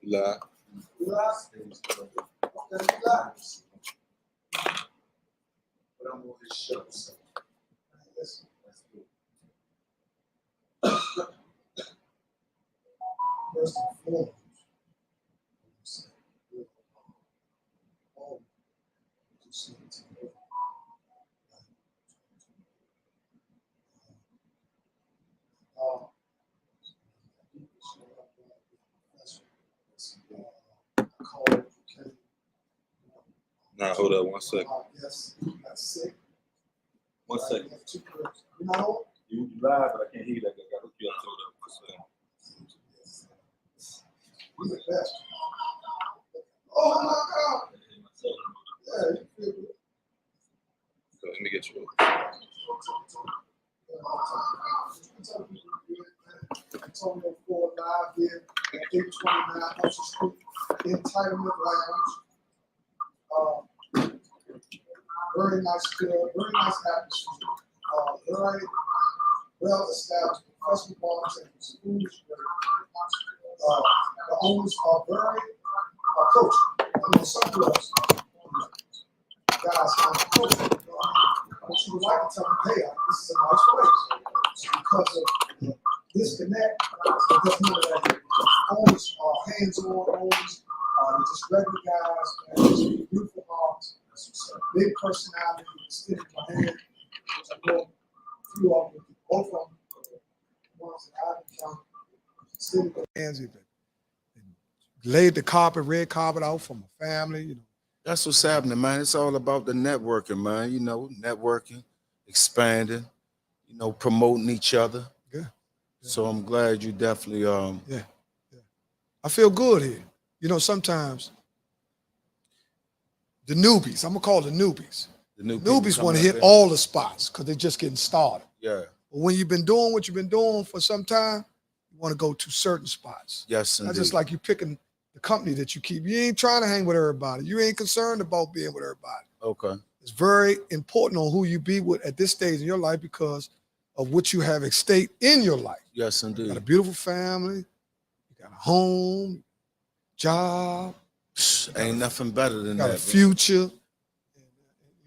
Live. But I'm on his show, so that's good. First and foremost, all Slink TV. Nah, hold up 1 second. Yes, you got sick. 1 second. You have 2 girls. You know? You live, but I can't hear you. Like I got to hook you up. Hold up 1 second. You're the best. Oh my God. Yeah, you feel good. So let me get you. Antonio 4 live here at 829 Hudson Street, Entitlement Lounge. Very nice feel, very nice atmosphere. Very well established professional bartenders. Food is great. The owners are very approachable. I know some girls, guys, I'm approachable. But you would like to tell them, hey, this is a nice place. So because of the disconnect, there's none of that here. Owners are hands-on owners. They're just regular guys, and just beautiful hearts, big personality, stick in my hand, which I know a few of them, both of them, the ones that I've encountered, still in my hands even. Laid the carpet, red carpet out for my family, you know. That's what's happening, man. It's all about the networking, man. You know, networking, expanding, you know, promoting each other. Yeah. So I'm glad you definitely Yeah. I feel good here. You know, sometimes the newbies, I'm gonna call the newbies. the new Newbies want to hit all the spots because they're just getting started. Yeah. But when you've been doing what you've been doing for some time, you want to go to certain spots. Yes, Not indeed. just like you picking the company that you keep. You ain't trying to hang with everybody. You ain't concerned about being with everybody. Okay. It's very important on who you be with at this stage in your life because of what you have at stake in your life. Yes, You got a indeed. beautiful family, you got a home, job, Ain't nothing better than you got that. a future.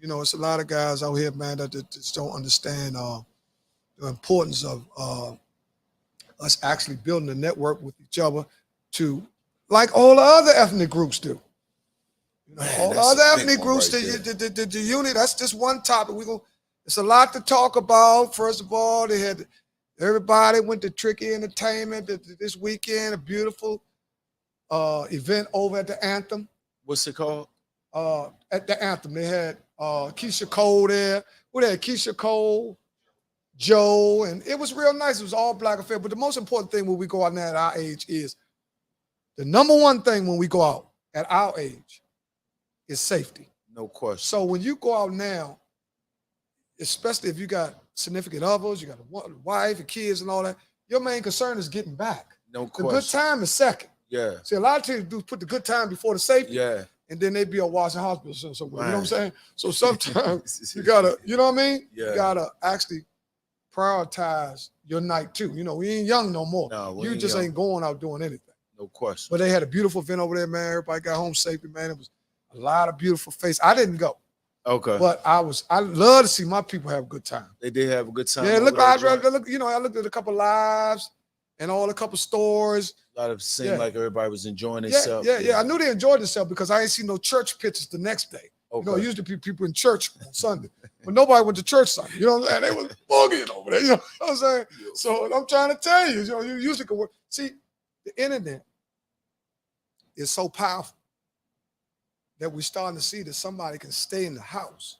You know, it's a lot of guys out here, man, that just don't understand the importance of us actually building a network with each other to, like all the other ethnic groups do. You know, Man, all the that's other a big ethnic one groups, right the unit, that's just one topic. It's a lot to talk about. First of all, everybody went to Tricky Entertainment this weekend, a beautiful event over at the Anthem. What's it called? At the Anthem, they had Keisha Cole there. We had Keisha Cole, Joe, and it was real nice. It was all black affair. But the most important thing when we go out now at our age is the number one thing when we go out at our age is safety. No question. So when you go out now, especially if you got significant others, you got a wife and kids and all that, your main concern is getting back. No The question. good time is second. Yeah. See, a lot of teams do put the good time before the safety. Yeah. And then they be a Washington hospital somewhere. You know what I'm Right. saying? So sometimes you gotta, you know what I mean? Yeah. You gotta actually prioritize your night too. You know, we ain't young no more. No, we You ain't just young. ain't going out doing anything. No question. But they had a beautiful event over there, man. Everybody got home safely, man. It was a lot of beautiful faces. I didn't go, Okay. but I love to see my people have a good time. They did have a good time. Yeah, over look, there, I John. looked at a couple lives and all a couple stores. A lot of seemed Yeah. like everybody was enjoying Yeah, themselves. yeah. I knew they enjoyed themselves because I ain't seen no church pictures the next day. Okay. You know, usually people in church on Sunday, but nobody went to church Sunday. You know what I'm saying? They was boogieing over there. You know what I'm saying? So I'm trying to tell you, you usually can work. See, the internet is so powerful that we're starting to see that somebody can stay in the house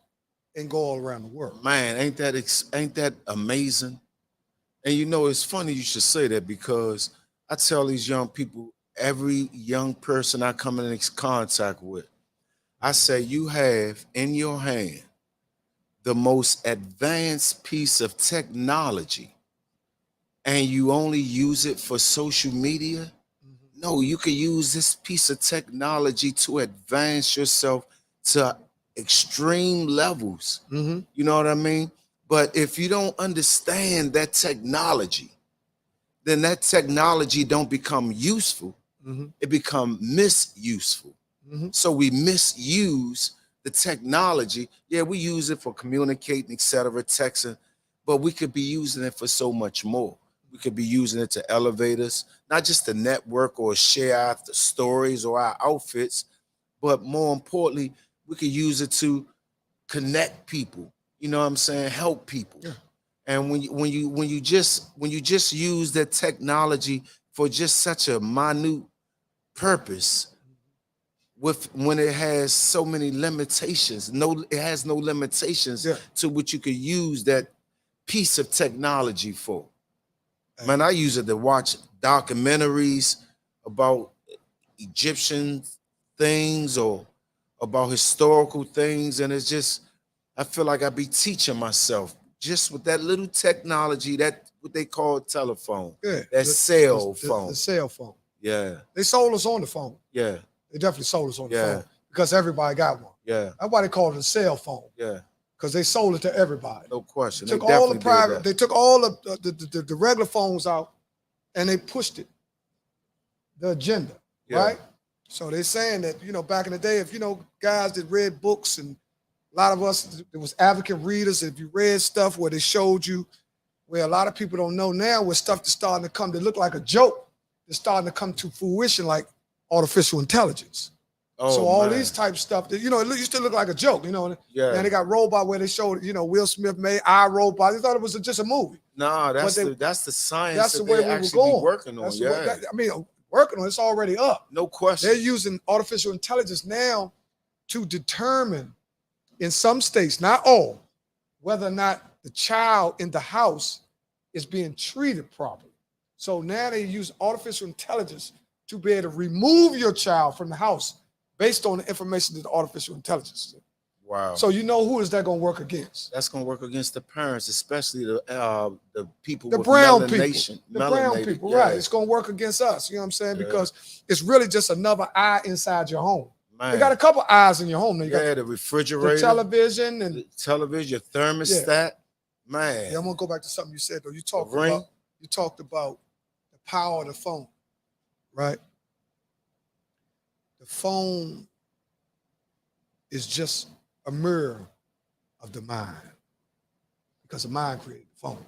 and go all around the world. Man, ain't that amazing? And you know, it's funny you should say that because I tell these young people, every young person I come in contact with, I say you have in your hand the most advanced piece of technology and you only use it for social media. No, you can use this piece of technology to advance yourself to extreme levels. Mm-hmm. You know what I mean? But if you don't understand that technology, then that technology don't become useful. It become misuseful. So we misuse the technology. Yeah, we use it for communicating, etc., texting, but we could be using it for so much more. We could be using it to elevate us, not just to network or share our stories or our outfits, but more importantly, we could use it to connect people. You know what I'm saying? Help people. Yeah. And when you just use that technology for just such a minute purpose, when it has so many limitations, it has no limitations to what you could use that piece of technology for. Man, I use it to watch documentaries about Egyptian things or about historical things, and it's just, I feel like I be teaching myself just with that little technology, that what they call telephone, that cell phone. The cell phone. Yeah. They sold us on the phone. Yeah. They definitely sold us on the phone because everybody got one. Yeah. That's why they called it a cell phone. Yeah. Because they sold it to everybody. No question. They took all the private, they took all the regular phones out and they pushed it, the agenda, right? So they're saying that, you know, back in the day, if, you know, guys that read books, and a lot of us, it was advocate readers, if you read stuff where they showed you, where a lot of people don't know now, where stuff that's starting to come, that look like a joke, it's starting to come to fruition, like artificial intelligence. Oh, so all these type stuff that, you know, it used to look like a joke, you know. Yeah. And they got robot where they showed, you know, Will Smith made iRobot. They thought it was just a movie. Nah, that's the science that's that the way they we were actually going. be working on. I mean, working on it's already up. No question. They're using artificial intelligence now to determine, in some states, not all, whether or not the child in the house is being treated properly. So now they use artificial intelligence to be able to remove your child from the house based on the information that the artificial intelligence. Wow. So you know who is that going to work against? That's going to work against the parents, especially the people the with brown melanation. People. The brown people, right. It's going to work against us, you know what I'm saying? Because it's really just another eye inside your home. Man. You got a couple eyes in your home. You got the refrigerator, the television, and the television, your thermostat. Man. Yeah, I'm going to go back to something you said, though. You talked about the power of the phone, right? The phone is just a mirror of the mind, because the mind created the phone.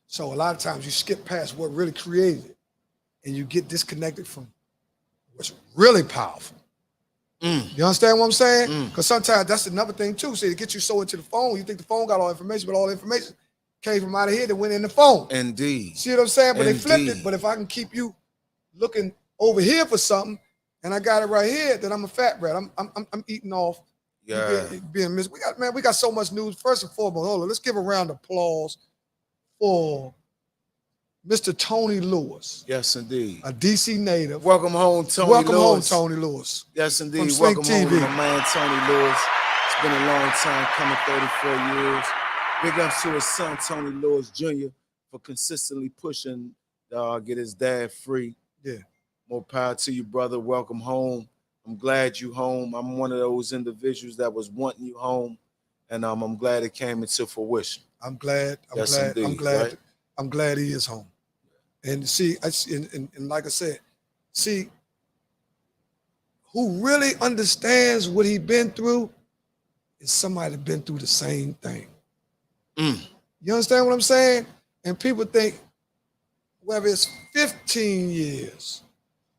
So a lot of times you skip past what really created it, and you get disconnected from what's really powerful. You understand what I'm saying? Because sometimes that's another thing too. See, it gets you so into the phone, you think the phone got all the information, but all the information came from out of here that went in the phone. Indeed. See what I'm saying? But they flipped it. But if I can keep you looking over here for something, and I got it right here, then I'm a fat rat. I'm eating off. Being missed. We got so much news. First and foremost, hold on, let's give a round of applause for Mr. Tony Lewis. Yes, indeed. A DC native. Welcome home, Tony Lewis. Welcome home, Tony Lewis. Yes, indeed. From Slink Welcome TV. home, my man, Tony Lewis. It's been a long time coming, 34 years. Big ups to his son, Tony Lewis Jr., for consistently pushing get his dad free. Yeah. More power to you, brother. Welcome home. I'm glad you home. I'm one of those individuals that was wanting you home, and I'm glad it came into fruition. I'm glad. Indeed, right? I'm glad he is home. And see, and like I said, see, who really understands what he's been through is somebody that's been through the same thing. You understand what I'm saying? And people think, whether it's 15 years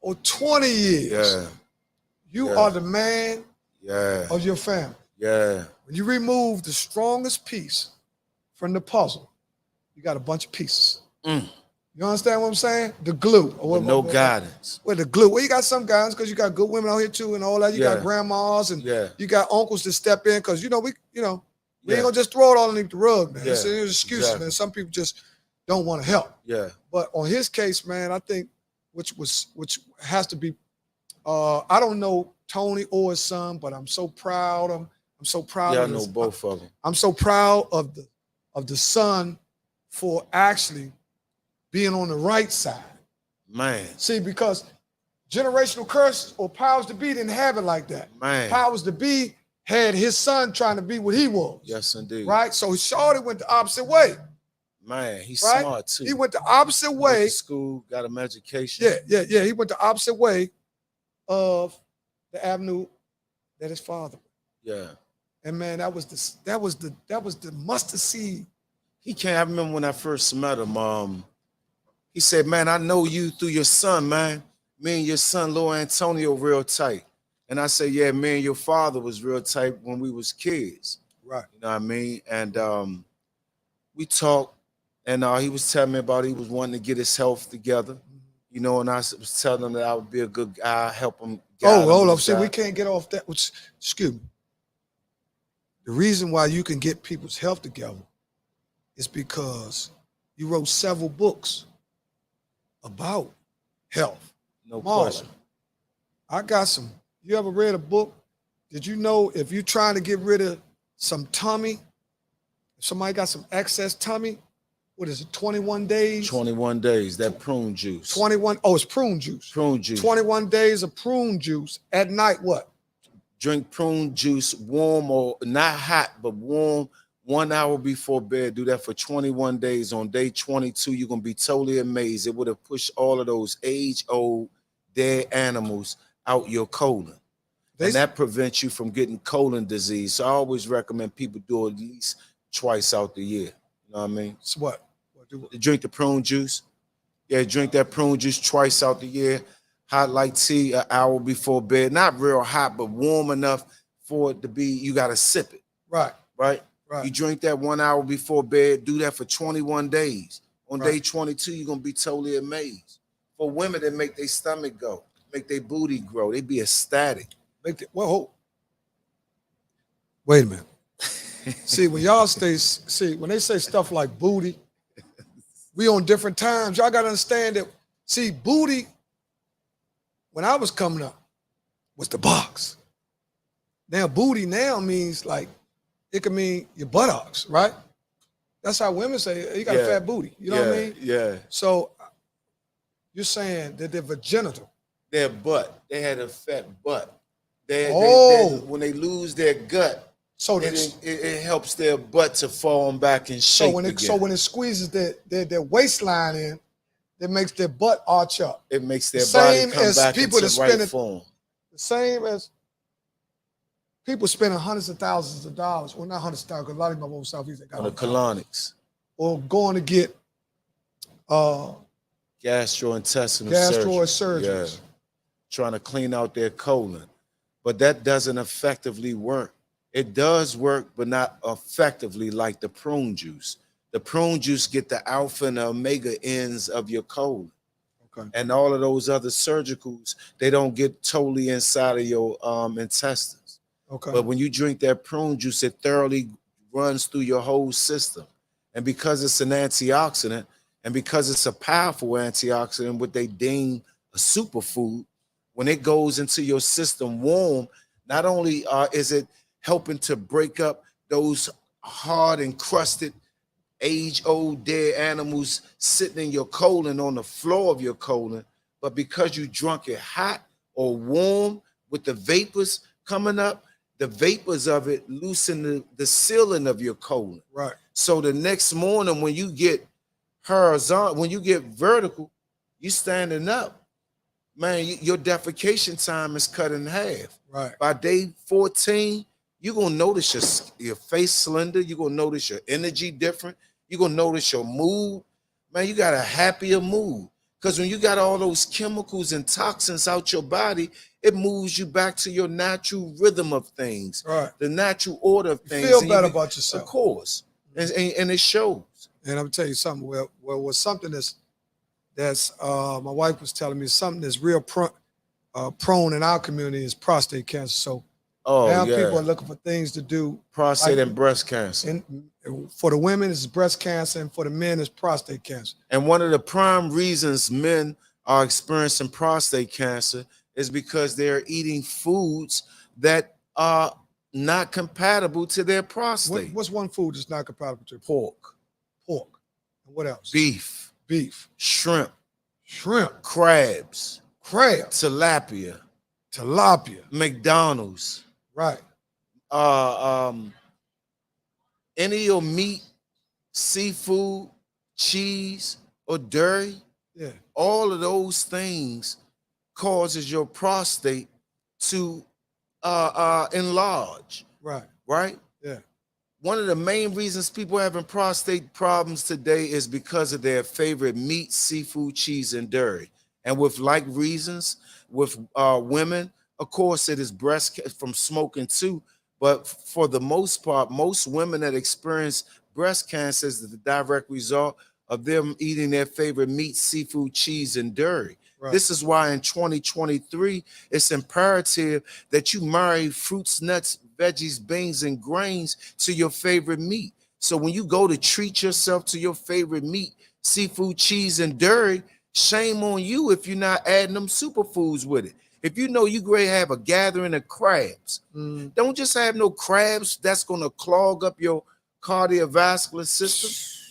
or 20 years, you are the man of your family. Yeah. When you remove the strongest piece from the puzzle, you got a bunch of pieces. You understand what I'm saying? The glue. With no guidance. With the glue. Well, you got some guidance because you got good women out here too and all that. You got grandmas and you got uncles to step in because, we ain't going to just throw it all underneath the rug, man. It's an excuse, man. Some people just don't want to help. Yeah. But on his case, man, I think which has to be, I don't know Tony or his son, but I'm so proud of him. I'm so proud of I know both of them. I'm so proud of the son for actually being on the right side. Man. See, because generational curse or powers to be didn't have it like that. Man. Powers to be had his son trying to be what he was. Yes, indeed. Right? So Shawty went the opposite way. Man, he's Right? smart too. He went the opposite Went way. to school, got an education. Yeah. He went the opposite way of the avenue that his father. Yeah. And man, that was the mustard seed. He can't. I remember when I first met him. He said, "Man, I know you through your son, man. Me and your son, Lil Antonio, real tight." And I said, "Yeah, me and your father was real tight when we was kids." Right. You know what I mean? And we talked, and he was telling me about he was wanting to get his health together. You know, and I was telling him that I would be a good guy, help him. Oh, hold up. See, we can't get off that. Excuse me. The reason why you can get people's health together is because you wrote several books about health. No Marlon, question. I got some. You ever read a book? Did you know if you're trying to get rid of some tummy, if somebody got some excess tummy, what is it, 21 days? 21 days, that prune juice. 21, oh, it's prune juice. Prune juice. 21 days of prune juice at night, what? Drink prune juice warm or not hot, but warm 1 hour before bed. Do that for 21 days. On day 22, you're going to be totally amazed. It would have pushed all of those age-old dead animals out your colon. And that prevents you from getting colon disease. So I always recommend people do it at least twice out the year. You know what I mean? So what? Drink the prune juice. Yeah, drink that prune juice twice out the year. Hot like tea an hour before bed. Not real hot, but warm enough for it to be, you got to sip it. Right. Right? You drink that 1 hour before bed. Do that for 21 days. On day 22, you're going to be totally amazed. For women that make their stomach go, make their booty grow, they be ecstatic. Wait a minute. See, when y'all when they say stuff like booty, we on different times. Y'all got to understand that, see, booty, when I was coming up, was the box. Now, booty now means like, it could mean your buttocks, right? That's how women say, you got a fat booty. You know what I mean? Yeah. So you're saying that their vaginital. Their butt. They had a fat butt. When they lose their gut, so it helps their butt to form back in shape again. So when it squeezes their waistline in, it makes their butt arch up. It makes their body come back into right form. The same as people spending hundreds of thousands of dollars. Well, not hundreds of thousands, because a lot of them over Southeast got on the colonics. Or going to get gastrointestinal surgery. Yeah. Trying to clean out their colon. But that doesn't effectively work. It does work, but not effectively like the prune juice. The prune juice get the alpha and the omega ends of your colon. Okay. And all of those other surgicals, they don't get totally inside of your intestines. Okay. But when you drink that prune juice, it thoroughly runs through your whole system. And because it's an antioxidant, and because it's a powerful antioxidant, what they deem a superfood, when it goes into your system warm, not only is it helping to break up those hard encrusted age-old dead animals sitting in your colon, on the floor of your colon, but because you drunk it hot or warm with the vapors coming up, the vapors of it loosen the ceiling of your colon. Right. So the next morning when you get horizontal, when you get vertical, you standing up. Man, your defecation time is cut in half. Right. By day 14, you're going to notice your face slender. You're going to notice your energy different. You're going to notice your mood. Man, you got a happier mood. Because when you got all those chemicals and toxins out your body, it moves you back to your natural rhythm of things. Right. The natural order of things. You feel better about yourself. Of course. And it shows. And I'm tell you something. Well, was something that's my wife was telling me, something that's real prone in our community is prostate cancer. So now people are looking for things to do. Prostate and breast cancer. And for the women, it's breast cancer, and for the men, it's prostate cancer. And one of the prime reasons men are experiencing prostate cancer is because they're eating foods that are not compatible to their prostate. What's one food that's not compatible to pork? Pork. And what else? Beef. Shrimp. Crabs. Tilapia. McDonald's. Right. Any of your meat, seafood, cheese, or dairy, Yeah. all of those things causes your prostate to enlarge, Right. right? Yeah. One of the main reasons people having prostate problems today is because of their favorite meat, seafood, cheese, and dairy. And with like reasons, with women, of course, it is from smoking too. But for the most part, most women that experience breast cancer is the direct result of them eating their favorite meat, seafood, cheese, and dairy. Right. This is why in 2023, it's imperative that you marry fruits, nuts, veggies, beans, and grains to your favorite meat. So when you go to treat yourself to your favorite meat, seafood, cheese, and dairy, shame on you if you're not adding them superfoods with it. If you know you're going to have a gathering of crabs, don't just have no crabs that's going to clog up your cardiovascular system.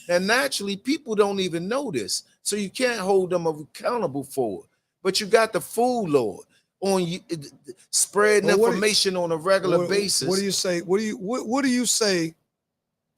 And naturally, people don't even know this. So you can't hold them accountable for it. But you got the food lord on you spreading information on a regular basis. What do you say? What do you say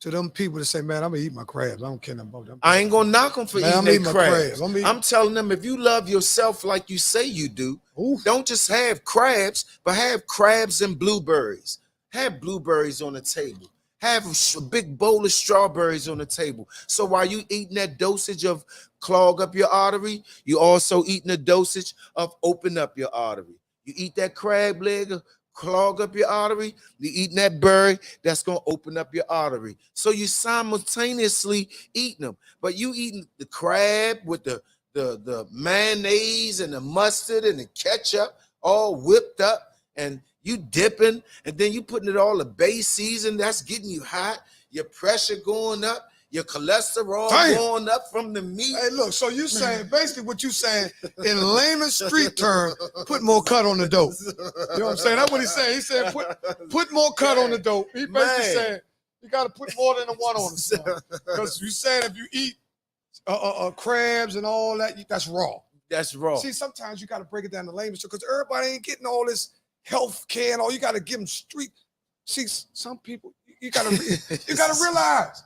to them people that say, man, I'm gonna eat my crabs? I don't care nothing about them. I ain't gonna knock them for eating their crabs. crabs. I'm telling them, if you love yourself like you say you do, don't just have crabs, but have crabs and blueberries. Have blueberries on the table. Have a big bowl of strawberries on the table. So while you eating that dosage of clog up your artery, you also eating a dosage of open up your artery. You eat that crab leg, clog up your artery. You eating that berry, that's gonna open up your artery. So you simultaneously eating them, but you eating the crab with the mayonnaise and the mustard and the ketchup all whipped up, and you dipping, and then you putting it all the base season that's getting you hot, your pressure going up, your cholesterol going up from the meat. Hey, look, so you saying, basically what you saying in layman's street term, put more cut on the dope. You know what I'm saying? That's what he's saying. He said put more cut on the dope. He basically saying you got to put more than a one on it. Because you saying if you eat crabs and all that, that's raw. That's raw. See, sometimes you got to break it down to layman's term because everybody ain't getting all this health care and all. You got to give them street. See, some people, you got to realize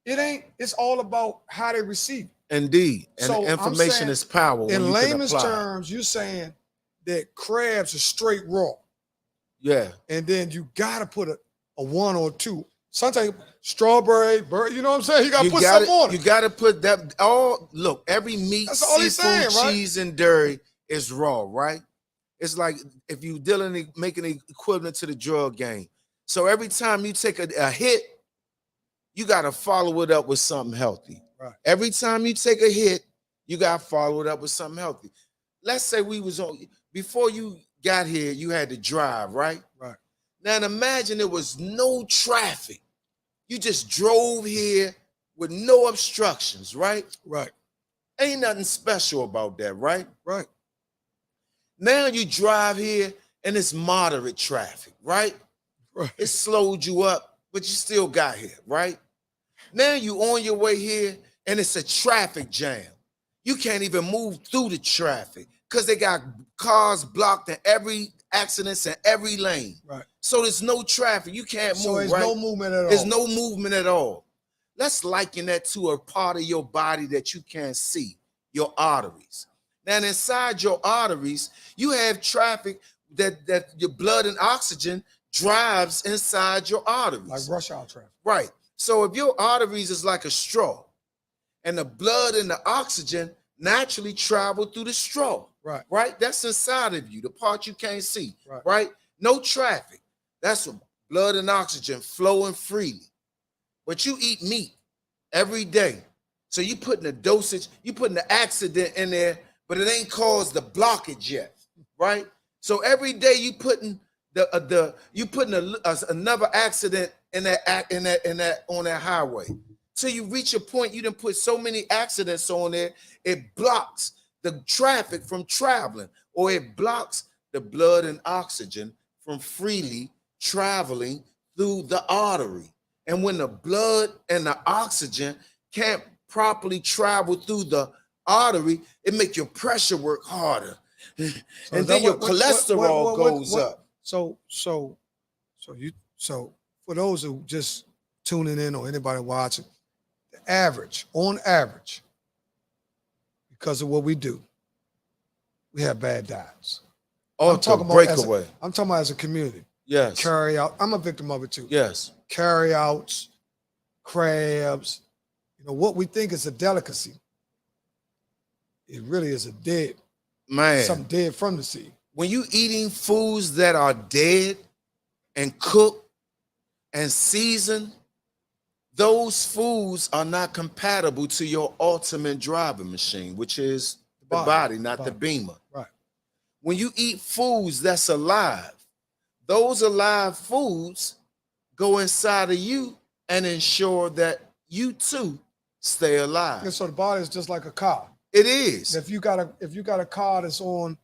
it ain't, it's all about how they receive it. Indeed. And so information saying, is power. In layman's terms, you're saying that crabs are straight raw. Yeah. And then you got to put a one or two. Sometimes strawberry, you know what I'm saying? You got to put something on it. You got to put that, look, every meat, seafood, cheese, and dairy is raw, right? It's like if you making an equivalent to the drug game. So every time you take a hit, you got to follow it up with something healthy. Right. Every time you take a hit, you got to follow it up with something healthy. Let's say before you got here, you had to drive, right? Right. Now imagine there was no traffic. You just drove here with no obstructions, right? Right. Ain't nothing special about that, right? Right. Now you drive here and it's moderate traffic, right? Right. It slowed you up, but you still got here, right? Now you on your way here and it's a traffic jam. You can't even move through the traffic because they got cars blocked in every accidents in every lane. Right. So there's no traffic. You can't move, so there's right? no movement at all. There's no movement at all. Let's liken that to a part of your body that you can't see, your arteries. Now inside your arteries, you have traffic that your blood and oxygen drives inside your arteries. Like rush hour traffic. Right. So if your arteries is like a straw and the blood and the oxygen naturally travel through the straw. Right. Right? That's inside of you, the part you can't see. Right. Right? No traffic. That's what blood and oxygen flowing freely. But you eat meat every day. So you putting a dosage, you putting the accident in there, but it ain't caused the blockage yet. Right? So every day you putting another accident in that on that highway. So you reach a point you done put so many accidents on there, it blocks the traffic from traveling, or it blocks the blood and oxygen from freely traveling through the artery. And when the blood and the oxygen can't properly travel through the artery, it make your pressure work harder. And then your cholesterol goes up. So for those who just tuning in or anybody watching, on average, because of what we do, we have bad diets. I'm talking about as a community. Yes. Carry out. I'm a victim of it too. Yes. Carry outs, crabs. You know, what we think is a delicacy, it really is a dead, something dead from the sea. When you eating foods that are dead and cooked and seasoned, those foods are not compatible to your ultimate driving machine, which is the body, not the beamer. Right. When you eat foods that's alive, those alive foods go inside of you and ensure that you too stay alive. And so the body is just like a car. It is. If you got a car that's on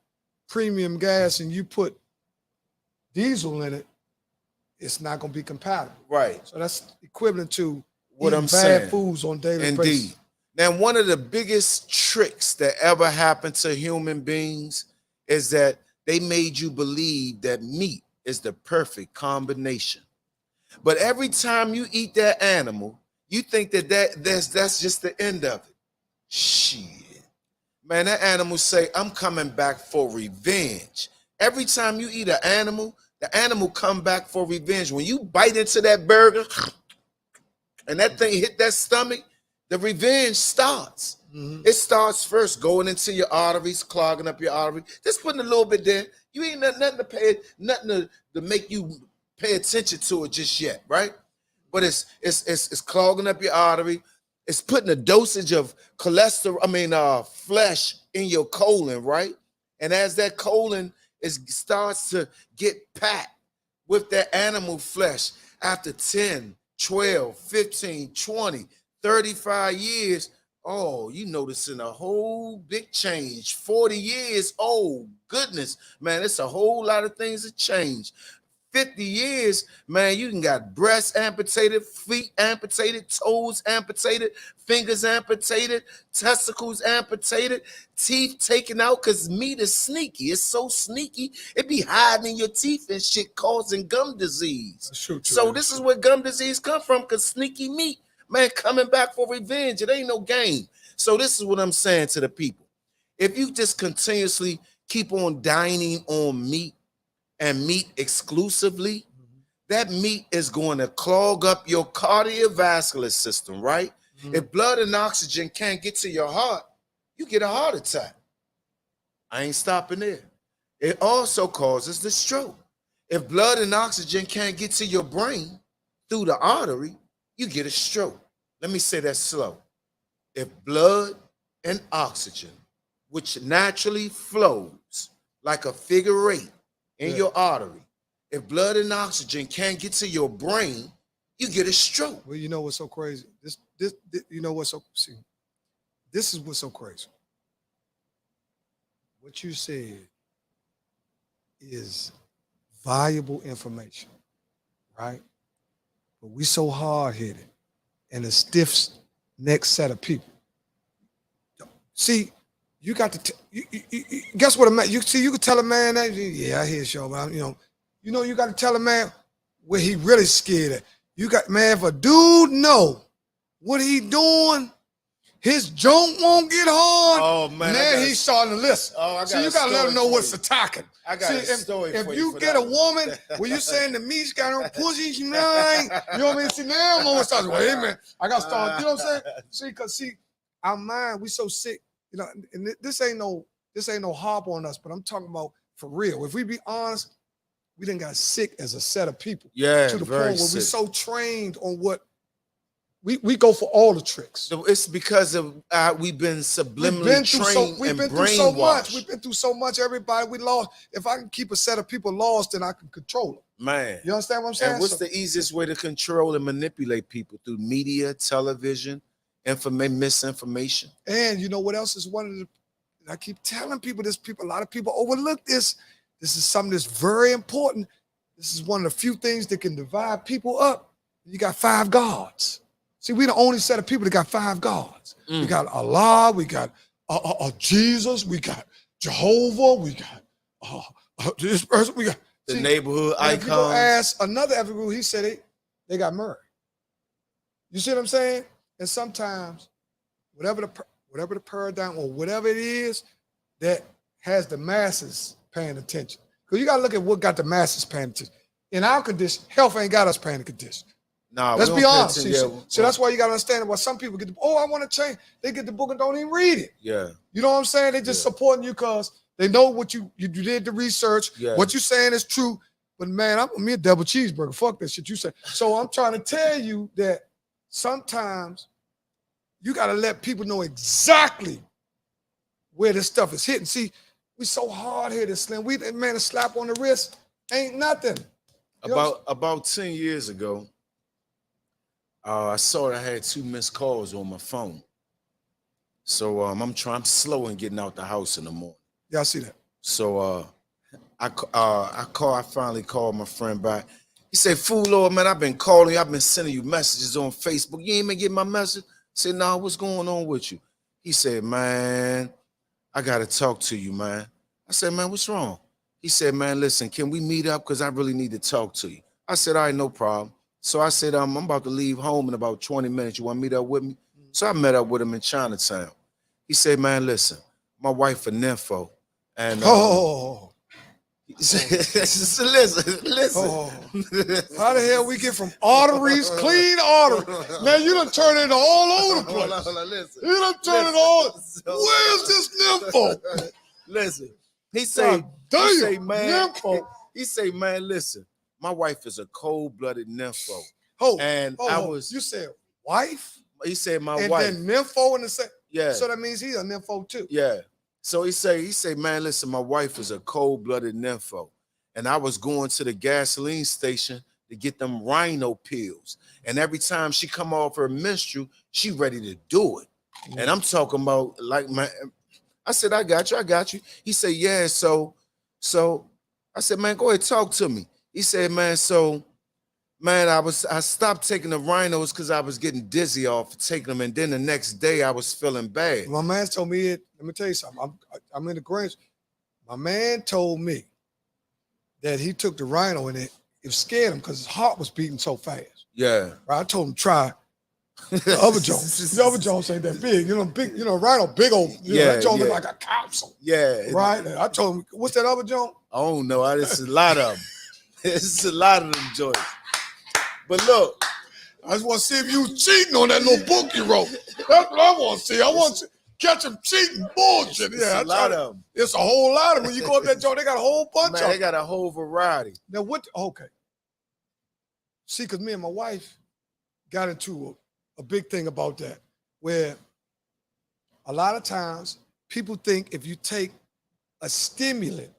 premium gas and you put diesel in it, it's not going to be compatible. Right. So that's equivalent to what I'm bad saying. foods on daily Indeed. basis. Now, one of the biggest tricks that ever happened to human beings is that they made you believe that meat is the perfect combination. But every time you eat that animal, you think that's just the end of it. Shit. Man, that animal say, I'm coming back for revenge. Every time you eat an animal, the animal come back for revenge. When you bite into that burger and that thing hit that stomach, the revenge starts. Mm-hmm. It starts first going into your arteries, clogging up your artery. Just putting a little bit there. You ain't nothing to make you pay attention to it just yet, right? But it's clogging up your artery. It's putting a dosage of flesh in your colon, right? And as that colon starts to get packed with that animal flesh, after 10, 12, 15, 20, 35 years, oh, you noticing a whole big change. 40 years, oh, goodness, man, it's a whole lot of things that change. 50 years, man, you can got breasts amputated, feet amputated, toes amputated, fingers amputated, testicles amputated, teeth taken out, because meat is sneaky. It's so sneaky, it be hiding in your teeth and shit, causing gum disease. So this is where gum disease come from, because sneaky meat, man, coming back for revenge. It ain't no game. So this is what I'm saying to the people. If you just continuously keep on dining on meat, and meat exclusively, that meat is going to clog up your cardiovascular system, right? Mm-hmm. If blood and oxygen can't get to your heart, you get a heart attack. I ain't stopping there. It also causes the stroke. If blood and oxygen can't get to your brain through the artery, you get a stroke. Let me say that slow. If blood and oxygen, which naturally flows like a figure eight, in your artery, if blood and oxygen can't get to your brain, you get a stroke. Well, you know what's so crazy? This is what's so crazy. What you said is valuable information, right? But we so hard-headed and a stiff-necked set of people. See, you got to guess what a man. You can tell a man that. Yeah, I hear you, but you got to tell a man where he really scared at. You got, man, if a dude know what he doing, his joint won't get hard. Oh man, now he's starting to listen. Oh, I got so you got to let him know what's attacking. I got a story if for you get a woman where you saying to me, she got her pussy, she nine. You know what I mean? See, now I'm gonna start. Wait a minute, I got to start. You know what I'm saying? See, our mind, we so sick. You know, and this ain't no harp on us, but I'm talking about for real. If we be honest, we done got sick as a set of people. Yeah, to the very point where sick. we so trained on what we go for all the tricks. So it's because of we've been subliminally trained and brainwashed. We've been through so much. Everybody we lost. If I can keep a set of people lost, then I can control them. Man, you understand what I'm saying? And what's the easiest way to control and manipulate people? Through media, television, misinformation. And you know what else is one of the, and I keep telling people this, a lot of people overlook this. This is something that's very important. This is one of the few things that can divide people up. You got 5 gods. See, we the only set of people that got 5 gods. We got Allah, we got Jesus, we got Jehovah, we got this person, we got the neighborhood icons. If you go ask another African group, he said they got murdered. You see what I'm saying? And sometimes, whatever the paradigm or whatever it is that has the masses paying attention. Because you got to look at what got the masses paying attention. In our condition, health ain't got us paying attention. Nah, let's be honest. So that's why you got to understand why some people get I want to change. They get the book and don't even read it. Yeah. You know what I'm saying? They just supporting you because they know what you did the research. Yeah. What you saying is true. But man, I'm me a double cheeseburger. Fuck that shit you say. So I'm trying to tell you that sometimes you got to let people know exactly where this stuff is hitting. See, we so hard-headed, Slim. A slap on the wrist ain't nothing. About 10 years ago, I saw that I had 2 missed calls on my phone. So I'm slow in getting out the house in the morning. Yeah, I see that. So I finally called my friend back. He said, "Fool Lord, man, I've been calling you. I've been sending you messages on Facebook. You ain't been getting my message?" I said, "Nah, what's going on with you?" He said, "Man, I gotta talk to you, man." I said, "Man, what's wrong?" He said, "Man, listen, can we meet up? Because I really need to talk to you." I said, "All right, no problem." So I said, I'm about to leave home in about 20 minutes. You want to meet up with me? So I met up with him in Chinatown. He said, "Man, listen, my wife a nympho." And listen. How the hell we get from arteries, clean arteries? Now you done turn it all over the place. Listen. You done turn it all. Where's this nympho? Listen. He say, man, listen, my wife is a cold-blooded nympho. You said wife? He said my wife. And then nympho in the same. Yeah. So that means he's a nympho too. Yeah. So he say, man, listen, my wife is a cold-blooded nympho. And I was going to the gasoline station to get them rhino pills. And every time she come off her menstrual, she ready to do it. Mm. And I'm talking about like I said, I got you. He said, yeah, so I said, man, go ahead, talk to me. He said, man, I stopped taking the rhinos because I was getting dizzy off taking them, and then the next day I was feeling bad. My man told me it. Let me tell you something. I'm in the Grange. My man told me that he took the rhino and it scared him because his heart was beating so fast. Yeah. Right? I told him try the other Jones. The other Jones ain't that big. Rhino, big old. That Jones look like a capsule. Yeah. Right? And I told him, what's that other Jones? I don't know. It's a lot of them. It's a lot of them joints. But look, I just want to see if you was cheating on that little book you wrote. That's what I want to see. I want to catch him cheating. Bullshit. It's a lot of them. It's a whole lot of them. When you go up that joint, they got a whole bunch of them. They got a whole variety. Now what? Okay. See, because me and my wife got into a big thing about that, where a lot of times people think if you take a stimulant,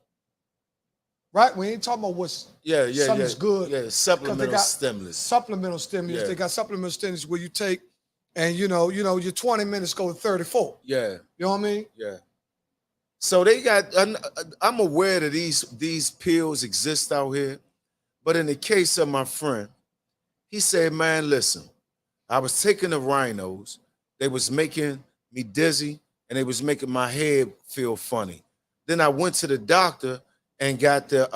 right? We ain't talking about what's something's good. Yeah, supplemental stimulus. Supplemental stimulus. Yeah. They got supplemental stimulus where you take, and your 20 minutes go to 34. Yeah. You know what I mean? Yeah. So they got. I'm aware that these pills exist out here, but in the case of my friend, he said, "Man, listen, I was taking the rhinos. They was making me dizzy, and they was making my head feel funny. Then I went to the doctor and got the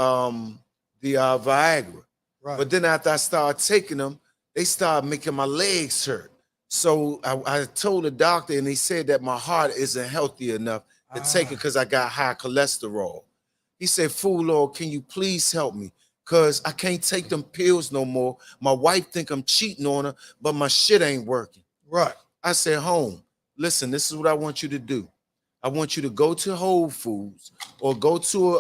Viagra. Right. But then after I started taking them, they started making my legs hurt. So I told the doctor, and he said that my heart isn't healthy enough to take it because I got high cholesterol. He said, "Fool Lord, can you please help me? Because I can't take them pills no more. My wife think I'm cheating on her, but my shit ain't working." Right. I said, "Home, listen, this is what I want you to do. I want you to go to Whole Foods or go to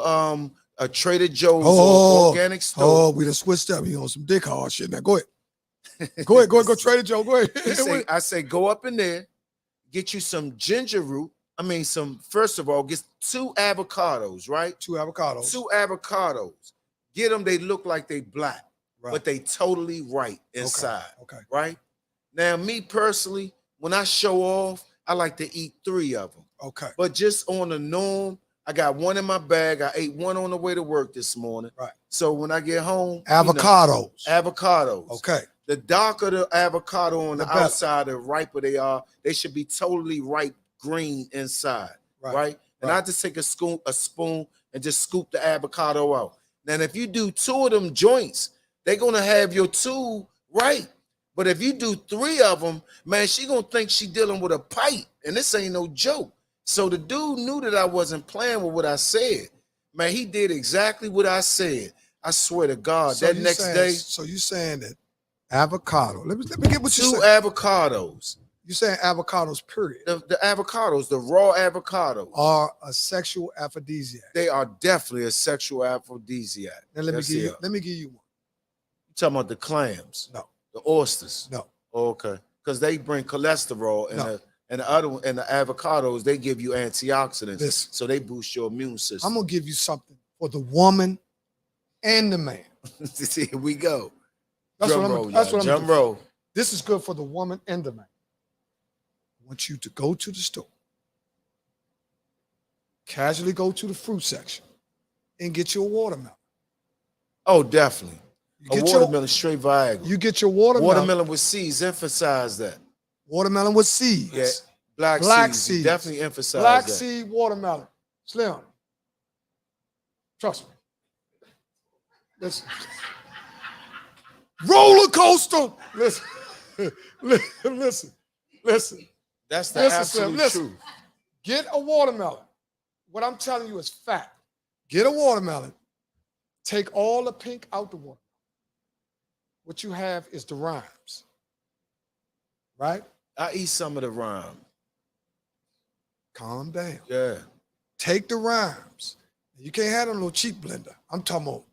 a Trader Joe's or organic store." Oh, we done switched up. You on some dick hard shit now. Go ahead. Go Trader Joe. Go ahead. I say, go up in there, get you some ginger root. First of all, get 2 avocados, right? 2 avocados. 2 avocados. Get them, they look like they black, but they totally right inside. Okay. Right? Now, me personally, when I show off, I like to eat 3 of them. Okay. But just on the norm, I got 1 in my bag. I ate 1 on the way to work this morning. Right. So when I get home, avocados. Avocados. Okay. The darker the avocado on the outside, the riper they are. They should be totally ripe green inside. Right? And I just take a spoon and just scoop the avocado out. Now, if you do 2 of them joints, they're gonna have your 2 right. But if you do 3 of them, man, she gonna think she dealing with a pipe, and this ain't no joke. So the dude knew that I wasn't playing with what I said. Man, he did exactly what I said. I swear to God. So that you next saying, day, so you saying that avocado? Let me get what you 2 saying. avocados. You saying avocados? Period. The avocados, the raw avocados, are a sexual aphrodisiac. they are definitely a sexual aphrodisiac. Now let me Yes, give they you. are. Let me give you one. You talking about the clams? No, The oysters? no. Oh, okay, because they bring cholesterol, and No. the other one, and the avocados, they give you antioxidants, Listen. so they boost your immune system. I'm gonna give you something for the woman and the man. Here we go. That's Drum what I'm. roll, That's y'all. what I'm. Drum roll. This is good for the woman and the man. I want you to go to the store, casually go to the fruit section, and get your watermelon. Oh, definitely. You A get watermelon straight Viagra. You get your watermelon. Watermelon with seeds. Emphasize that. Watermelon with seeds. Yeah. Black seeds. seeds. Definitely emphasize Black that. seed watermelon. Slim. Trust me. Listen. Roller coaster. Listen. Listen. Listen. That's the Listen, absolute Slim, listen. truth. Get a watermelon. What I'm telling you is fact. Get a watermelon. Take all the pink out the watermelon. What you have is the rimes. Right? I eat some of the rhyme. Calm down. Yeah. Take the rhymes. You can't have a little cheap blender. I'm talking about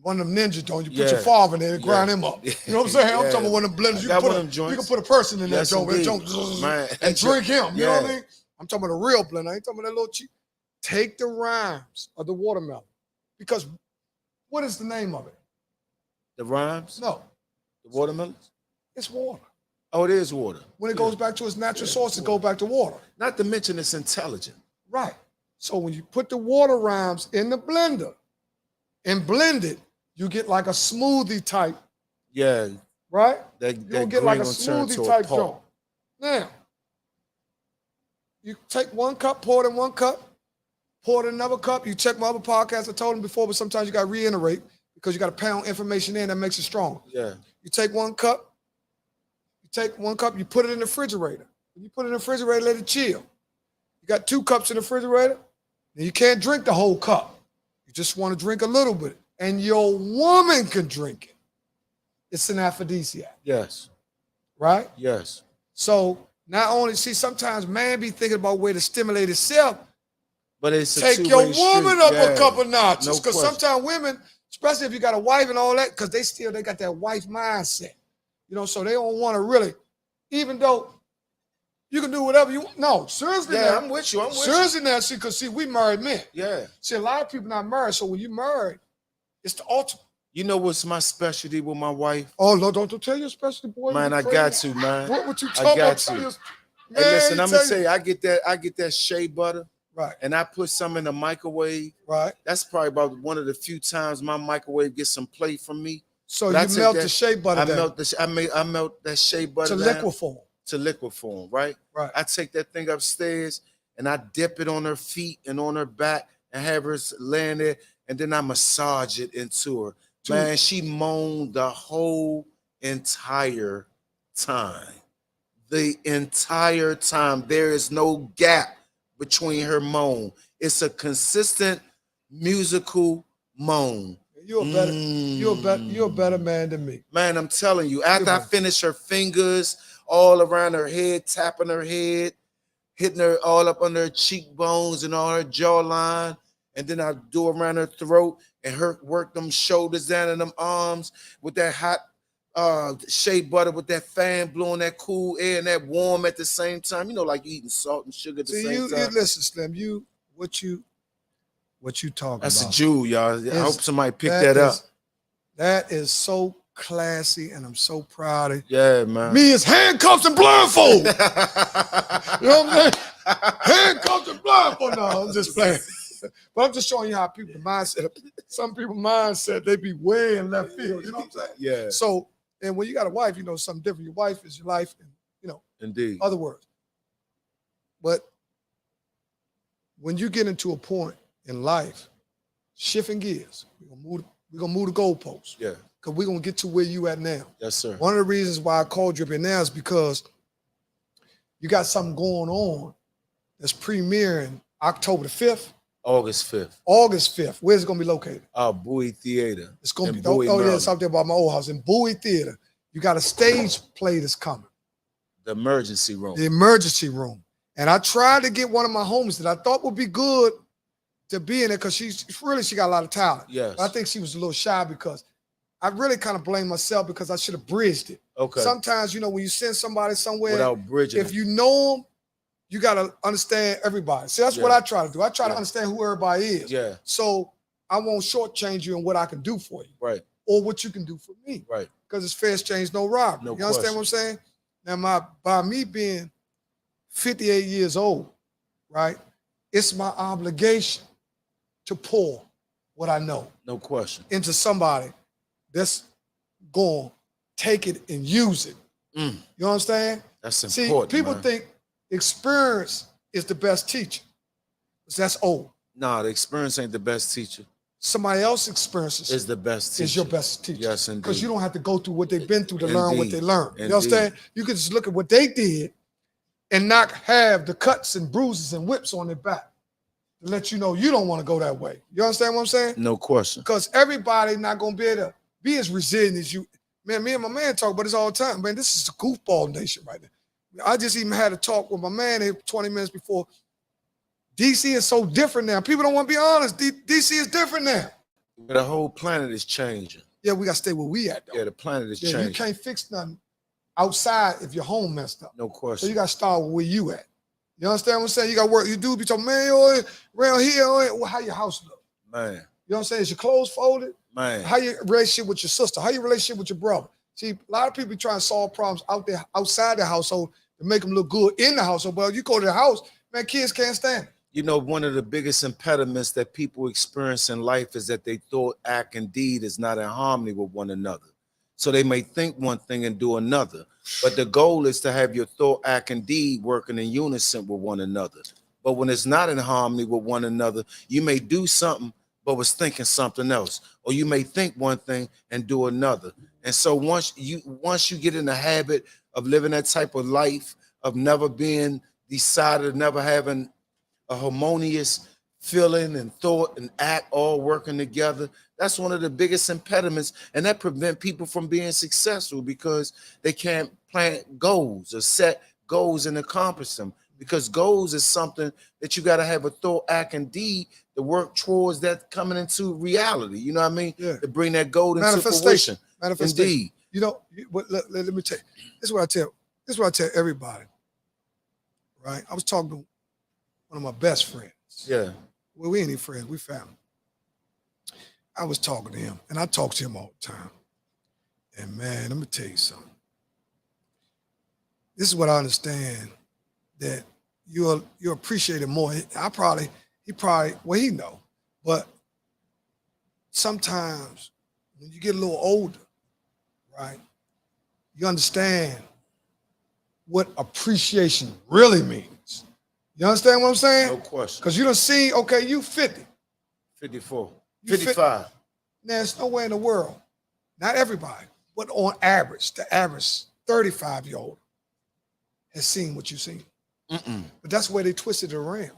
one of them ninja joints. You put your father in there and grind him up. You know what I'm saying? I'm talking about one of them blenders. You can put a person in that joint and drink him. You know what I mean? I'm talking about a real blender. I ain't talking about that little cheap. Take the rhymes of the watermelon. Because what is the name of it? The rhymes? No. The watermelons? It's water. Oh, it is water. When it goes back to its natural source, it goes back to water. Not to mention it's intelligent. Right. So when you put the water rhymes in the blender and blend it, you get like a smoothie type. Yeah. Right? You'll get like a smoothie type joint. Now, you take 1 cup, pour it in 1 cup, pour it in another cup. You check my other podcast. I told them before, but sometimes you got to reiterate because you got to pound information in that makes it stronger. Yeah. You take 1 cup, you put it in the refrigerator. When you put it in the refrigerator, let it chill. You got 2 cups in the refrigerator, and you can't drink the whole cup. You just want to drink a little bit, and your woman can drink it. It's an aphrodisiac. Yes. Right? Yes. So not only, sometimes man be thinking about way to stimulate himself, but it's take your woman up a couple notches. Because sometimes women, especially if you got a wife and all that, because they got that wife mindset. You know, so they don't want to really, even though you can do whatever you want. No, seriously. Yeah, now, I'm with you. Seriously now, because we married men. Yeah. See, a lot of people not married. So when you married, it's the ultimate. You know what's my specialty with my wife? Oh, no, don't tell your specialty, boy. Man, I got to, man. What you talking about? Hey, listen, I'm gonna say I get that shea butter. Right. And I put some in the microwave. Right. That's probably about one of the few times my microwave gets some play from me. So you melt the shea butter down. I melt that shea butter to liquid form. To liquid form, right? Right. I take that thing upstairs and I dip it on her feet and on her back and have her laying there, and then I massage it into her. Dude. Man, she moaned the whole entire time. The entire time. There is no gap between her moan. It's a consistent musical moan. You're a better man than me. Man, I'm telling you, after I finish her fingers all around her head, tapping her head, hitting her all up under her cheekbones and all her jawline, and then I do around her throat and work them shoulders down and them arms with that hot shea butter with that fan blowing that cool air and that warm at the same time. You know, like eating salt and sugar at the same time. Listen, Slim, what you talking That's about? a jewel, y'all. I hope somebody picked that up. That is so classy, and I'm so proud of you. Yeah, man. Me is handcuffs and blindfold. You know what I'm saying? Handcuffs and blindfold. No, I'm just playing. But I'm just showing you how people mindset. Some people mindset, they be way in left field. You know what I'm saying? Yeah. So, and when you got a wife, you know something different. Your wife is your life, and Indeed. Other words. But when you get into a point in life, shifting gears, we're gonna move the goalposts. Yeah. because we're gonna get to where you at now. Yes, sir. One of the reasons why I called you up here now is because you got something going on that's premiering October the 5th. August 5th. August 5th. Where's it gonna be located? Bowie Theater. It's gonna in be Bowie, yeah, Maryland. it's out there by my old house in Bowie Theater. You got a stage play that's coming. The emergency room. The emergency room. And I tried to get one of my homies that I thought would be good to be in it because she got a lot of talent. Yes. But I think she was a little shy because I really kind of blame myself because I should have bridged it. Okay. Sometimes, when you send somebody somewhere, Without bridging. if you know them, you got to understand everybody. See, that's what I try to do. I try to understand who everybody is. Yeah. So I won't shortchange you in what I can do for you. Right. Or what you can do for me. Right. Because it's fair exchange, no robbery. No You understand what I'm saying? Now, by me being 58 years old, right, it's my obligation to pour what I know. No question. Into somebody that's going to take it and use it. You understand? That's important. See, people think experience is the best teacher. That's old. No, the experience ain't the best teacher. Somebody else's experiences is the best teacher. Is your best teacher. Yes, indeed. Because you don't have to go through what they've been through to learn what they learned. You Indeed. understand? You can just look at what they did and not have the cuts and bruises and whips on their back to let you know you don't want to go that way. You understand what I'm saying? No question. Because everybody not going to be able to be as resilient as you. Man, me and my man talk about this all the time. Man, this is a goofball nation right now. I just even had a talk with my man here 20 minutes before. DC is so different now. People don't want to be honest. DC is different now. The whole planet is changing. Yeah, we got to stay where we at, though. Yeah, the planet is changing. You can't fix nothing outside if your home messed up. No question. So you got to start where you at. You understand what I'm saying? You got work. You do be talking, man, yo, around here, well, how your house look? Man. You know what I'm saying? Is your clothes folded? Man. How your relationship with your sister? How your relationship with your brother? See, a lot of people try to solve problems out there, outside the household to make them look good in the household. But if you go to the house, man, kids can't stand it. You know, one of the biggest impediments that people experience in life is that they thought, act, and deed is not in harmony with one another. So they may think one thing and do another. But the goal is to have your thought, act, and deed working in unison with one another. But when it's not in harmony with one another, you may do something, but was thinking something else. Or you may think one thing and do another. And so once you get in the habit of living that type of life, of never being decided, never having a harmonious feeling and thought and act all working together, that's one of the biggest impediments, and that prevent people from being successful because they can't plant goals or set goals and accomplish them, because goals is something that you got to have a thought, act, and deed to work towards that coming into reality. You know what I mean? Yeah. To bring that goal into fruition. Manifestation. Indeed. You know, let me tell you. This is what I tell everybody. Right? I was talking to one of my best friends. Yeah. Well, we ain't even friends, we family. I was talking to him, and I talk to him all the time. And man, let me tell you something. This is what I understand, that you'll appreciate it more. He know. But sometimes when you get a little older, right, you understand what appreciation really means. You understand what I'm saying? No question. Because you done see, okay, you 50. 54. 55. Now, there's nowhere in the world, not everybody, but on average, the average 35-year-old has seen what you've seen. But that's the way they twisted it around.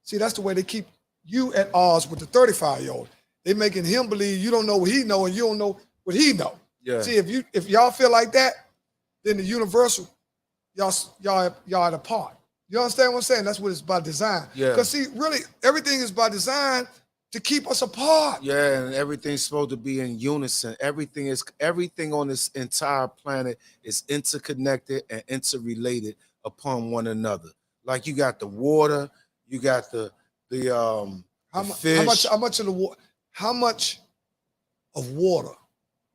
See, that's the way they keep you at odds with the 35-year-old. They making him believe you don't know what he know and you don't know what he know. Yeah. See, if y'all feel like that, then the universal, y'all at a part. You understand what I'm saying? That's what it's by design. Yeah. Because see, really, everything is by design to keep us apart. Yeah, and everything's supposed to be in unison. Everything on this entire planet is interconnected and interrelated upon one another. Like you got the water, you got the fish. How much of water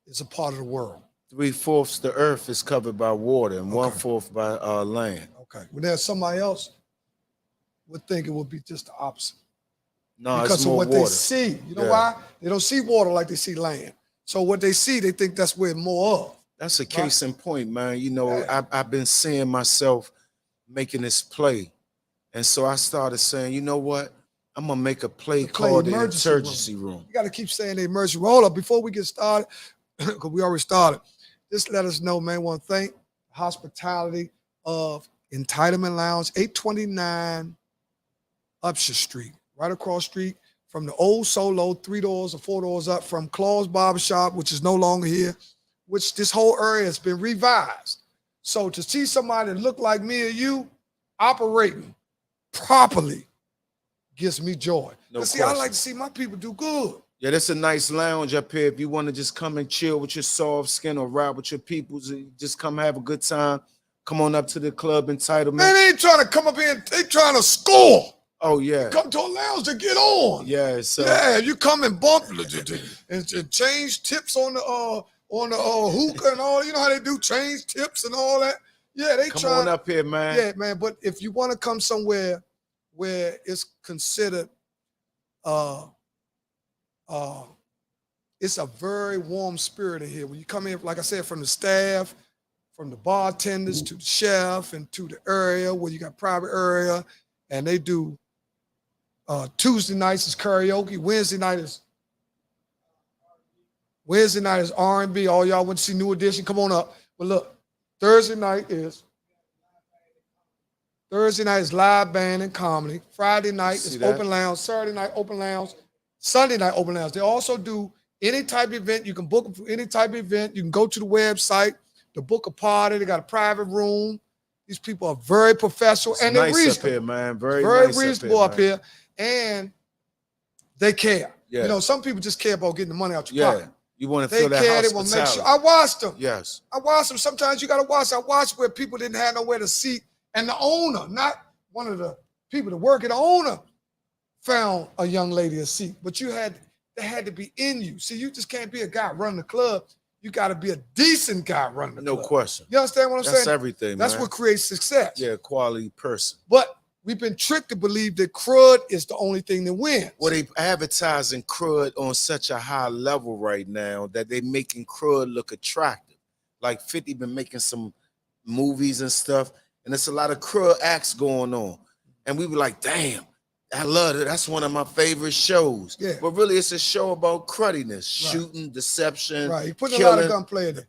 is a part of the world? 3/4 the earth is covered by water and 1/4 by land. Okay. Well, there's somebody else would think it would be just the opposite. No, because it's of more what water. they see. You know why? They don't see water like they see land. So what they see, they think that's where more of. That's a case in point, man. You know, I've been seeing myself making this play. And so I started saying, you know what? I'm gonna make a play The play called the emergency emergency room. You got to keep saying the emergency room. Hold up, before we get started, because we already started, just let us know, man. I want to thank the hospitality of Entitlement Lounge, 829 Upshur Street, right across street from the old Solo, 3 doors or 4 doors up from Claw's Barbershop, which is no longer here, which this whole area has been revised. So to see somebody that look like me or you operating properly gives me joy. No See, I question. like to see my people do good. Yeah, that's a nice lounge up here. If you want to just come and chill with your soft skin or ride with your peoples, just come have a good time. Come on up to the club Entitlement. Man, they ain't trying to come up here. They trying to score. Oh yeah. Come to a lounge to get on. Yeah. So yeah, you come and bump and change tips on the hookah and all. You know how they do change tips and all that. Yeah, they come on up here, man. Yeah, man. But if you want to come somewhere where it's considered, it's a very warm spirit in here. When you come in, like I said, from the staff, from the bartenders to the chef and to the area where you got private area, and they do Tuesday nights is karaoke, Wednesday night is R&B. All y'all went to see New Edition, come on up. But look, Thursday night is live band and comedy. Friday night is open lounge. Saturday night open lounge. Sunday night open lounge. They also do any type of event. You can book them for any type of event. You can go to the website to book a party. They got a private room. These people are very professional and they're reasonable. Up here, man. Very nice reasonable up here, and they care. Yeah. You know, some people just care about getting the money out your pocket. You want to feel that hospitality. They want to make sure. I watched them. Yes. I watched them. Sometimes you got to watch. I watched where people didn't have nowhere to sit, and the owner, not one of the people that work at the owner, found a young lady a seat. But they had to be in you. See, you just can't be a guy running the club. You got to be a decent guy running the club. No question. You understand what I'm saying? That's everything, That's what creates success. Yeah, quality person. But we've been tricked to believe that crud is the only thing that wins. Well, they advertising crud on such a high level right now that they making crud look attractive. Like 50 been making some movies and stuff, and there's a lot of crud acts going on. And we were like, damn, I love it. That's one of my favorite shows. Yeah. But really, it's a show about crudiness, shooting, deception. Right. He putting killing. A lot of gunplay in there.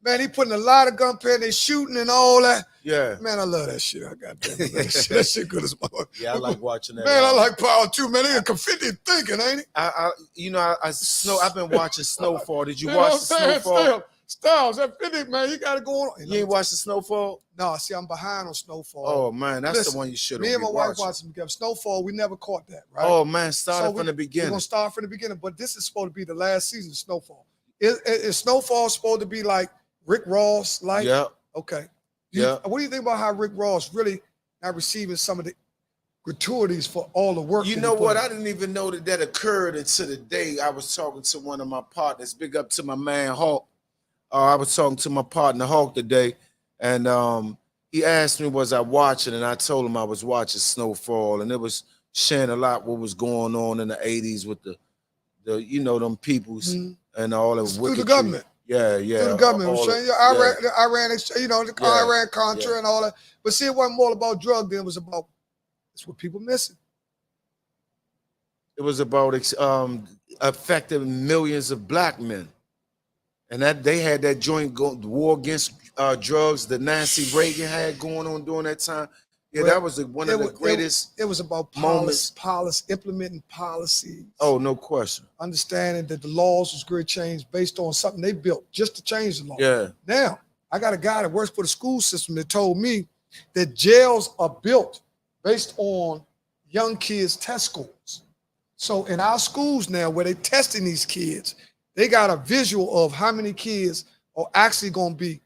Man, he putting a lot of gunplay in there, shooting and all that. Yeah. Man, I love that shit. I got that shit good as motherfucker. Yeah, I like watching that. Man, I like Power too, man. They got 50 thinking, ain't it? I've been watching Snowfall. Did you watch the Snowfall? Styles, that 50, man, you got to go on. You ain't watched the Snowfall? No, see, I'm behind on Snowfall. Oh, man, that's the one you should have. Me and my wife watched them together. Snowfall, we never caught that, right? Oh, man, start from the beginning. We're going to start from the beginning, but this is supposed to be the last season of Snowfall. Is Snowfall supposed to be like Rick Ross? Like, yeah. Okay. Yeah. What do you think about how Rick Ross really not receiving some of the gratuities for all the work? You know what? I didn't even know that occurred until the day I was talking to one of my partners. Big up to my man, Hawk. I was talking to my partner Hawk today, and he asked me, was I watching? And I told him I was watching Snowfall, and it was sharing a lot what was going on in the 80s with the them peoples and all that. Through the government. Yeah. Through the government. The Iran, Iran Contra and all that. But see, it wasn't more about drug than it was about, it's what people missing. It was about affecting millions of black men. And that they had that joint war against drugs that Nancy Reagan had going on during that time. Yeah, that was one of the greatest. It was about implementing policies. Oh, no question. Understanding that the laws was going to change based on something they built just to change the law. Yeah. Now, I got a guy that works for the school system that told me that jails are built based on young kids' test scores. So in our schools now, where they're testing these kids, they got a visual of how many kids are actually going to be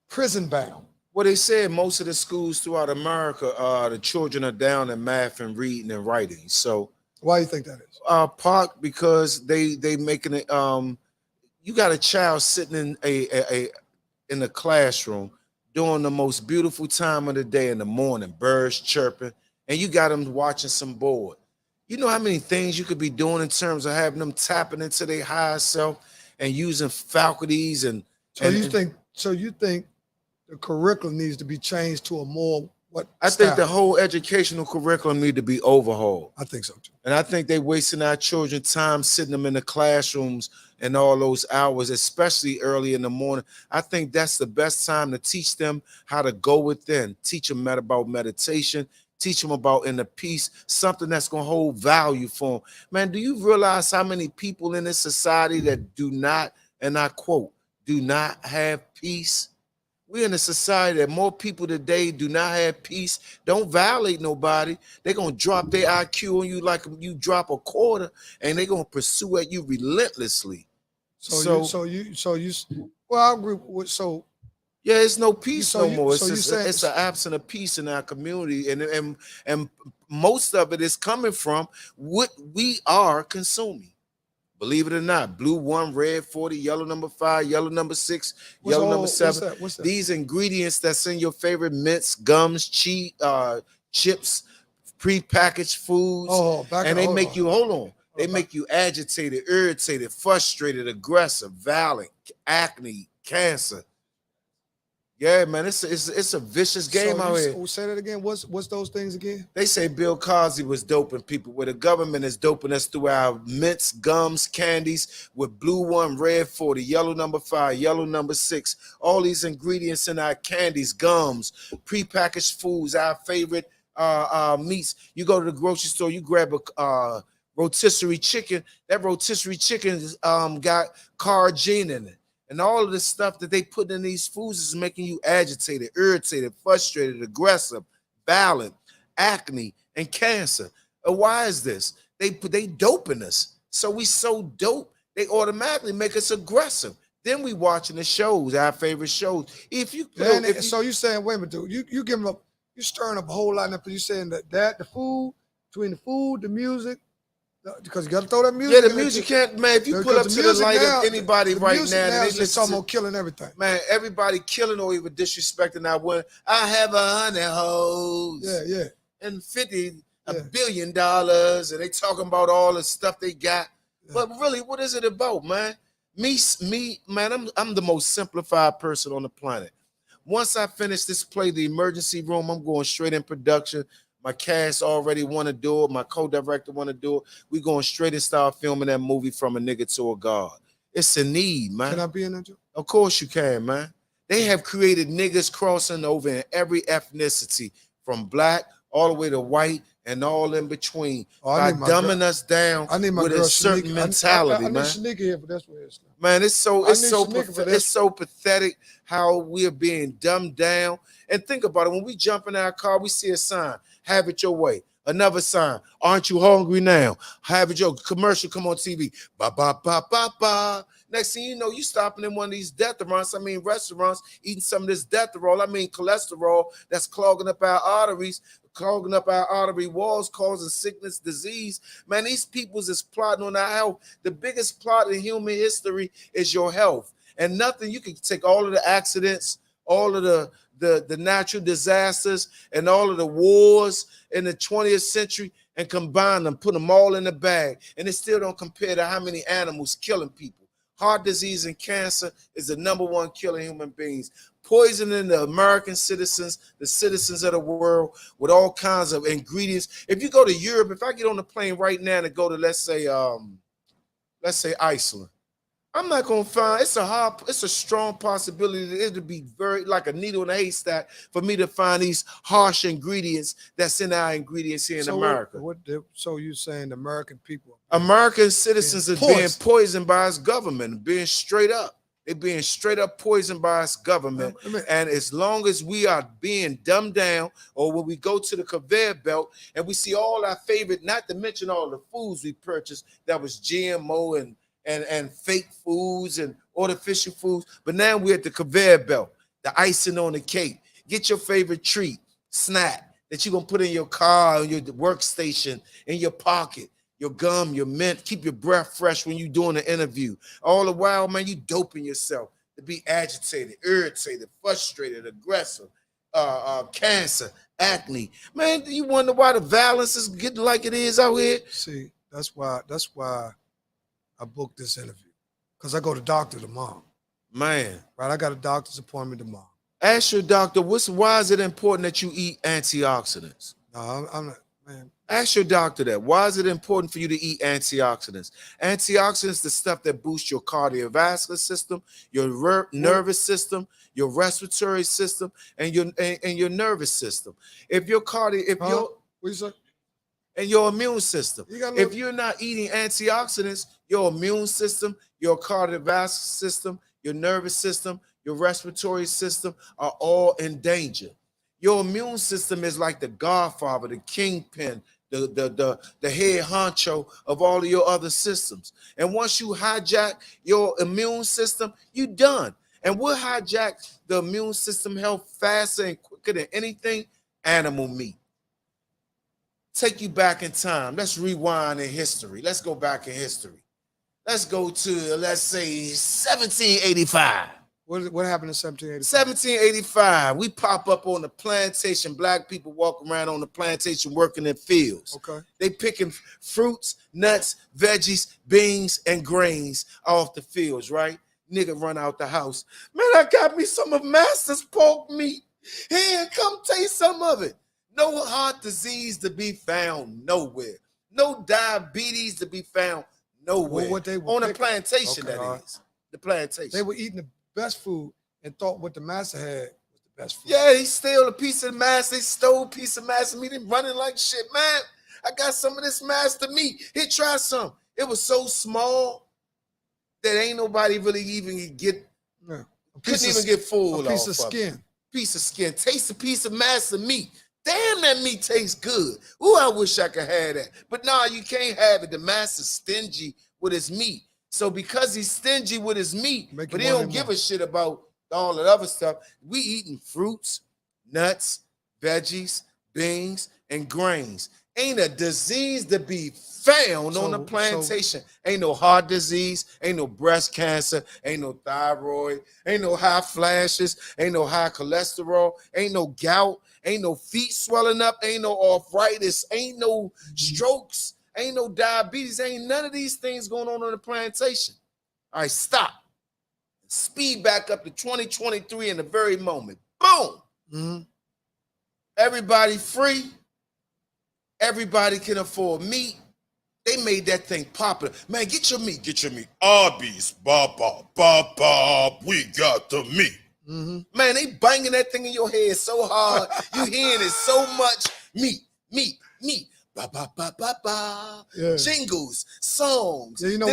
prison bound. Well, they said most of the schools throughout America, the children are down in math and reading and writing. So why do you think that is? Part because they making it. You got a child sitting in a classroom during the most beautiful time of the day in the morning, birds chirping, and you got them watching some board. You know how many things you could be doing in terms of having them tapping into their higher self and using faculties and. So you think the curriculum needs to be changed to a more What I think the style? whole educational curriculum need to be overhauled. I think so too. And I think they wasting our children time sitting them in the classrooms and all those hours, especially early in the morning. I think that's the best time to teach them how to go within, teach them about meditation, teach them about inner peace, something that's going to hold value for them. Man, do you realize how many people in this society that do not, and I quote, do not have peace? We're in a society that more people today do not have peace, don't violate nobody. They're going to drop their IQ on you like you drop a quarter, and they're going to pursue at you relentlessly. So you. Well, I agree with yeah, it's no peace no more. So you saying It's an absence of peace in our community, and most of it is coming from what we are consuming. Believe it or not, blue 1, red 40, yellow number 5, yellow number 6, yellow number 7. What's that? These ingredients that's in your favorite mints, gums, chips, prepackaged foods, and they make you hold on. They make you agitated, irritated, frustrated, aggressive, violent, acne, cancer. Yeah, man, it's a vicious game out here. Say that again. What's those things again? They say Bill Cosby was doping people, where the government is doping us through our mints, gums, candies with blue 1, red 40, yellow number 5, yellow number 6. All these ingredients in our candies, gums, prepackaged foods, our favorite meats. You go to the grocery store, you grab a rotisserie chicken. That rotisserie chicken got cargene in it. And all of the stuff that they put in these foods is making you agitated, irritated, frustrated, aggressive, violent, acne, and cancer. And why is this? They doping us. So we so dope, they automatically make us aggressive. Then we watching the shows, our favorite shows. So you saying, wait a minute, dude, you giving up, you stirring up a whole lot of, you saying that the food, between the food, the music, because you got to throw that music. Yeah, the music can't, man. If you pull up to the light of anybody right now, it's almost killing everything. Man, everybody killing or even disrespecting that one. I have 100 hoes. Yeah. And $50 billion, and they talking about all the stuff they got. Yeah. But really, what is it about, man? Me, man, I'm the most simplified person on the planet. Once I finish this play, The Emergency Room, I'm going straight in production. My cast already want to do it. My co-director want to do it. We going straight and start filming that movie From a Nigga to a God. It's a need, man. Can I be in that, Joe? Of course you can, man. They have created niggas crossing over in every ethnicity, from black all the way to white and all in between, by dumbing us down with a certain mentality, man. I need Shanika here, but that's where it's not. Man, it's so pathetic how we're being dumbed down. And think about it, when we jump in our car, we see a sign, have it your way. Another sign, aren't you hungry now? Have it your commercial come on TV. Ba ba ba ba ba. Next thing you know, you stopping in one of these restaurants, eating some of this cholesterol that's clogging up our arteries, clogging up our artery walls, causing sickness, disease. Man, these peoples is plotting on our health. The biggest plot in human history is your health. And nothing, you can take all of the accidents, all of the natural disasters, and all of the wars in the 20th century and combine them, put them all in a bag, and it still don't compare to how many animals killing people. Heart disease and cancer is the #1 killing human beings. Poisoning the American citizens, the citizens of the world, with all kinds of ingredients. If you go to Europe, if I get on the plane right now to go to, let's say Iceland, I'm not gonna find, it's a strong possibility that it'll be very like a needle in a haystack for me to find these harsh ingredients that's in our ingredients here in America. So you saying the American people, American citizens are being poisoned by its government, being straight up. They're being straight up poisoned by its government. And as long as we are being dumbed down, or when we go to the conveyor belt and we see all our favorite, not to mention all the foods we purchased that was GMO and fake foods and artificial foods, but now we're at the conveyor belt, the icing on the cake. Get your favorite treat, snack that you're gonna put in your car, your workstation, in your pocket, your gum, your mint. Keep your breath fresh when you're doing an interview. All the while, man, you doping yourself to be agitated, irritated, frustrated, aggressive, cancer, acne. Man, you wonder why the violence is getting like it is out here? See, that's why I booked this interview, because I go to doctor tomorrow. Man. Right, I got a doctor's appointment tomorrow. Ask your doctor, why is it important that you eat antioxidants? No, I'm not, man. Ask your doctor that. Why is it important for you to eat antioxidants? Antioxidants, the stuff that boosts your cardiovascular system, your nervous system, your respiratory system, and your nervous system. If your What you say? and your immune system. You If you're not eating antioxidants, your immune system, your cardiovascular system, your nervous system, your respiratory system are all in danger. Your immune system is like the godfather, the kingpin, the head honcho of all of your other systems. And once you hijack your immune system, you done. And what hijack the immune system health faster and quicker than anything? Animal meat. Take you back in time. Let's rewind in history. Let's go back in history. Let's go to, let's say, 1785. What happened in 1785? 1785, we pop up on the plantation. Black people walk around on the plantation working in fields. Okay. They picking fruits, nuts, veggies, beans, and grains off the fields, right? Nigga run out the house. Man, I got me some of Master's pork meat. Here, come taste some of it. No heart disease to be found nowhere. No diabetes to be found nowhere. What they on a plantation, okay, that is. The plantation. They were eating the best food and thought what the master had was the best food. Yeah, he stole a piece of master. They stole a piece of master meat and running like shit. Man, I got some of this master meat. Here, try some. It was so small that ain't nobody really even get, couldn't even get full. A piece of skin. Piece of skin. Taste a piece of master meat. Damn, that meat tastes good. Ooh, I wish I could have that. But nah, you can't have it. The master's stingy with his meat. So because he's stingy with his meat, but he don't give a shit about all that other stuff, we eating fruits, nuts, veggies, beans, and grains. Ain't a disease to be found on the plantation. Ain't no heart disease, ain't no breast cancer, ain't no thyroid, ain't no high flashes, ain't no high cholesterol, ain't no gout, ain't no feet swelling up, ain't no arthritis, ain't no strokes, ain't no diabetes, ain't none of these things going on the plantation. All right, stop. Speed back up to 2023 in the very moment. Boom. Mm-hmm. Everybody free. Everybody can afford meat. They made that thing popular. Man, get your meat, get your meat. Arby's, bop, bop, bop, bop. We got the meat. Mm-hmm. Man, they banging that thing in your head so hard. You hearing it so much. Meat, meat, meat. Ba, ba, ba, ba, ba. Yeah. Jingles, songs. Yeah, you know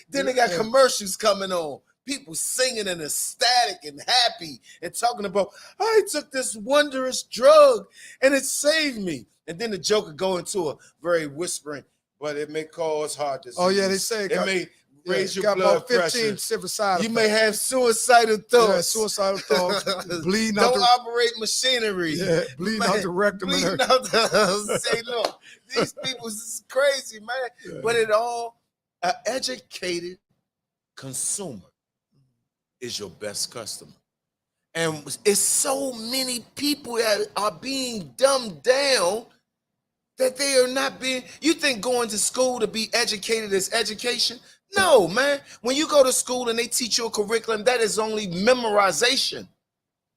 then they got commercials coming on. People singing and ecstatic and happy and talking about, I took this wondrous drug and it saved me. And then the joker go into a very whispering, but it may cause heart disease. Oh, yeah, they say it may raise your blood about 15 pressure. Suicidal you may have suicidal thoughts. Yeah, suicidal thoughts. Bleeding out. Don't operate machinery. Yeah, bleeding out the rectum. Bleeding out the, say, look, these people is crazy, man. Yeah. But it all, an educated consumer is your best customer. And it's so many people that are being dumbed down that they are not being, you think going to school to be educated is education? No, man. When you go to school and they teach you a curriculum, that is only memorization.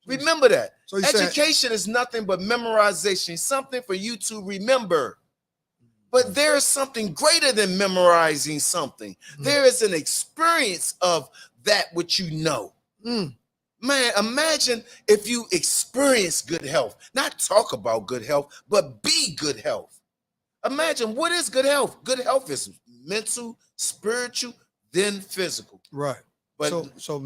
Remember that. So education is nothing but memorization, something for you to remember. But there is something greater than memorizing something. There is an experience of that which you know. Man, imagine if you experience good health, not talk about good health, but be good health. Imagine, what is good health? Good health is mental, spiritual, then physical. Right. But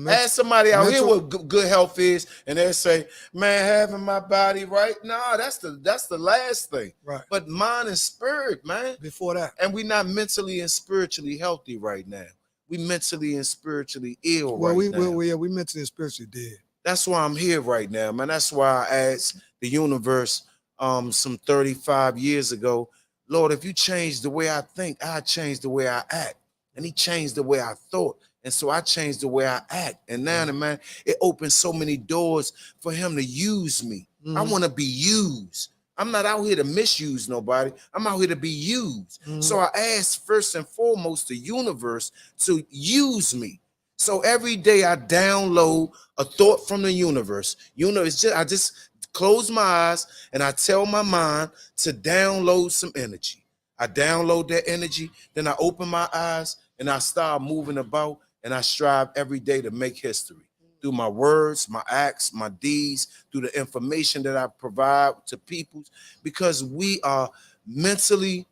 ask somebody out here what good health is, and they say, man, having my body right. Nah, that's the last thing. Right. But mind and spirit, man. Before that. And we're not mentally and spiritually healthy right now. We mentally and spiritually ill now. We mentally and spiritually dead. That's why I'm here right now, man. That's why I asked the universe some 35 years ago, Lord, if you change the way I think, I change the way I act. And he changed the way I thought. And so I changed the way I act. And now, man, it opens so many doors for him to use me. I want to be used. I'm not out here to misuse nobody. I'm out here to be used. So I asked first and foremost the universe to use me. So every day I download a thought from the universe. I just close my eyes and I tell my mind to download some energy. I download that energy, then I open my eyes and I start moving about, and I strive every day to make history through my words, my acts, my deeds, through the information that I provide to people, because we are mentally,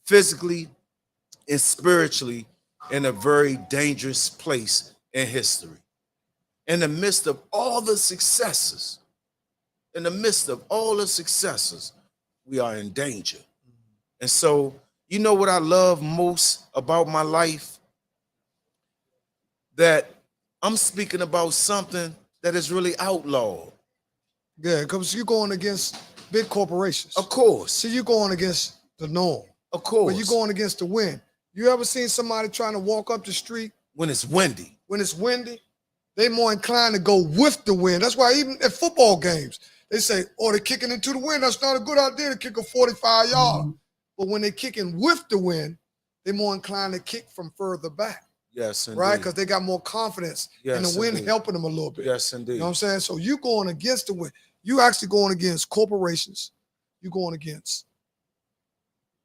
physically, and spiritually in a very dangerous place in history. In the midst of all the successes, we are in danger. And so, you know what I love most about my life? That I'm speaking about something that is really outlawed. Yeah, because you're going against big corporations. Of course. So you're going against the norm. Of course. But you're going against the wind. You ever seen somebody trying to walk up the street? When it's windy. When it's windy, they more inclined to go with the wind. That's why even at football games, they say, oh, they're kicking into the wind. That's not a good idea to kick a 45-yarder. But when they're kicking with the wind, they're more inclined to kick from further back. Yes, indeed. Right? Because they got more confidence in the wind helping them a little bit. Yes, indeed. You know what I'm saying? So you going against the wind. You actually going against corporations. You going against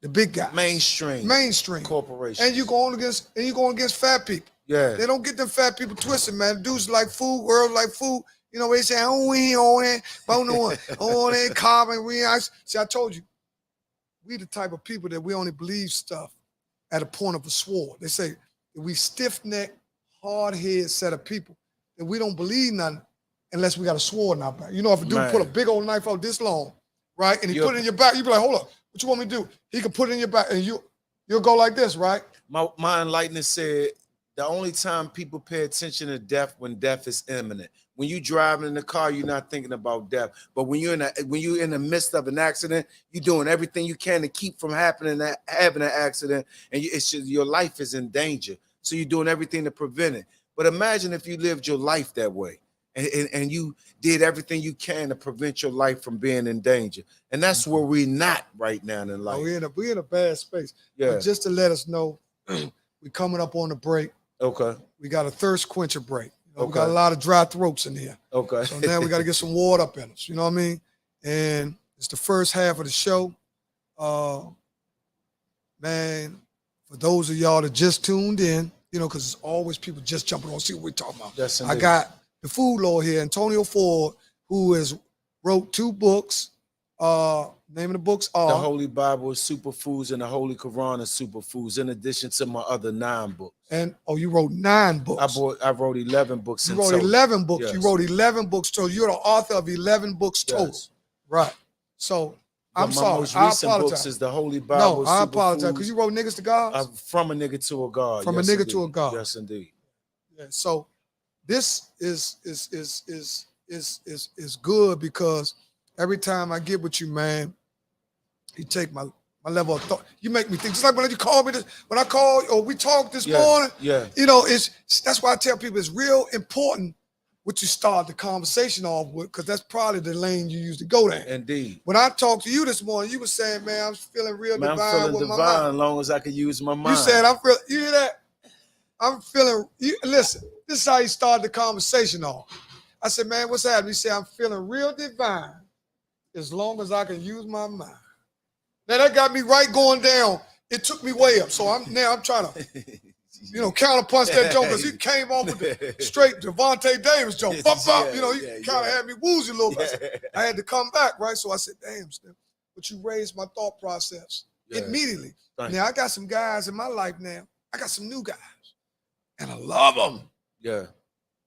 the big guys. Mainstream. Corporations. And you going against fat people. Yeah. They don't get them fat people twisted, man. Dudes like food, world like food. You know, they say, oh, we ain't on it, but no, oh, they ain't carbon, we ain't. See, I told you, we the type of people that we only believe stuff at a point of a sword. They say, if we stiff-necked, hard-headed set of people, that we don't believe nothing unless we got a sword in our back. You know, if a dude put a big old knife out this long, right, and he put it in your back, you be like, hold up, what you want me to do? He can put it in your back, and you'll go like this, right? My enlightenment said, the only time people pay attention to death when death is imminent. When you driving in the car, you're not thinking about death. But when you're in the midst of an accident, you're doing everything you can to keep from having an accident, and your life is in danger. So you're doing everything to prevent it. But imagine if you lived your life that way, and you did everything you can to prevent your life from being in danger. And that's where we're not right now in life. Oh, we're in a bad space. Yeah. But just to let us know, we're coming up on the break. Okay. We got a thirst quencher break. Okay. We got a lot of dry throats in here. Okay. So now we got to get some water up in us. You know what I mean? And it's the first half of the show. Man, for those of y'all that just tuned in, you know, because there's always people just jumping on, see what we're talking about. Yes, I got the food lord here, Antonio Ford, who has wrote 2 books. Name of the books are The Holy Bible is Superfoods and the Holy Quran is Superfoods, in addition to my other 9 books. And you wrote 9 books. I wrote 11 books. You wrote 11 books. Yes. You wrote 11 books total. You're the author of 11 books total. Yes. Right. So I'm my sorry. most I recent apologize. books is the Holy Bible. No, I apologize because you wrote niggas to God. From a nigga to a God. From yes, a nigga indeed. to a God. Yes, indeed. Yeah. So this is good because every time I get with you, man, you take my level of thought. You make me think. Just like when you call me, when I call or we talked this morning. Yeah. You know, that's why I tell people it's real important what you start the conversation off with, because that's probably the lane you usually go down. Indeed. When I talked to you this morning, you were saying, man, I'm feeling real divine. I'm feeling with divine my mind. as long as I can use my mind. You said, you hear that? I'm feeling, listen, this is how you started the conversation off. I said, man, what's happening? He said, I'm feeling real divine as long as I can use my mind. Now that got me right going down. It took me way up. So I'm trying to, counterpunch that joke because he came off with the straight Devontae Davis joke. He kind of had me woozy a little bit. I had to come back, right? So I said, damn, Steph, but you raised my thought process immediately. Now I got some guys in my life now. I got some new guys. And I love them. Yeah.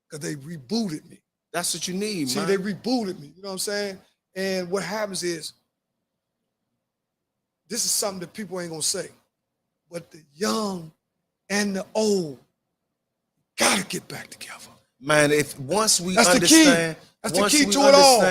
Because they rebooted me. That's what you need, See, man. they rebooted me. You know what I'm saying? And what happens is, this is something that people ain't going to say. But the young and the old got to get back together. Man, once we That's understand, That's the key to it all.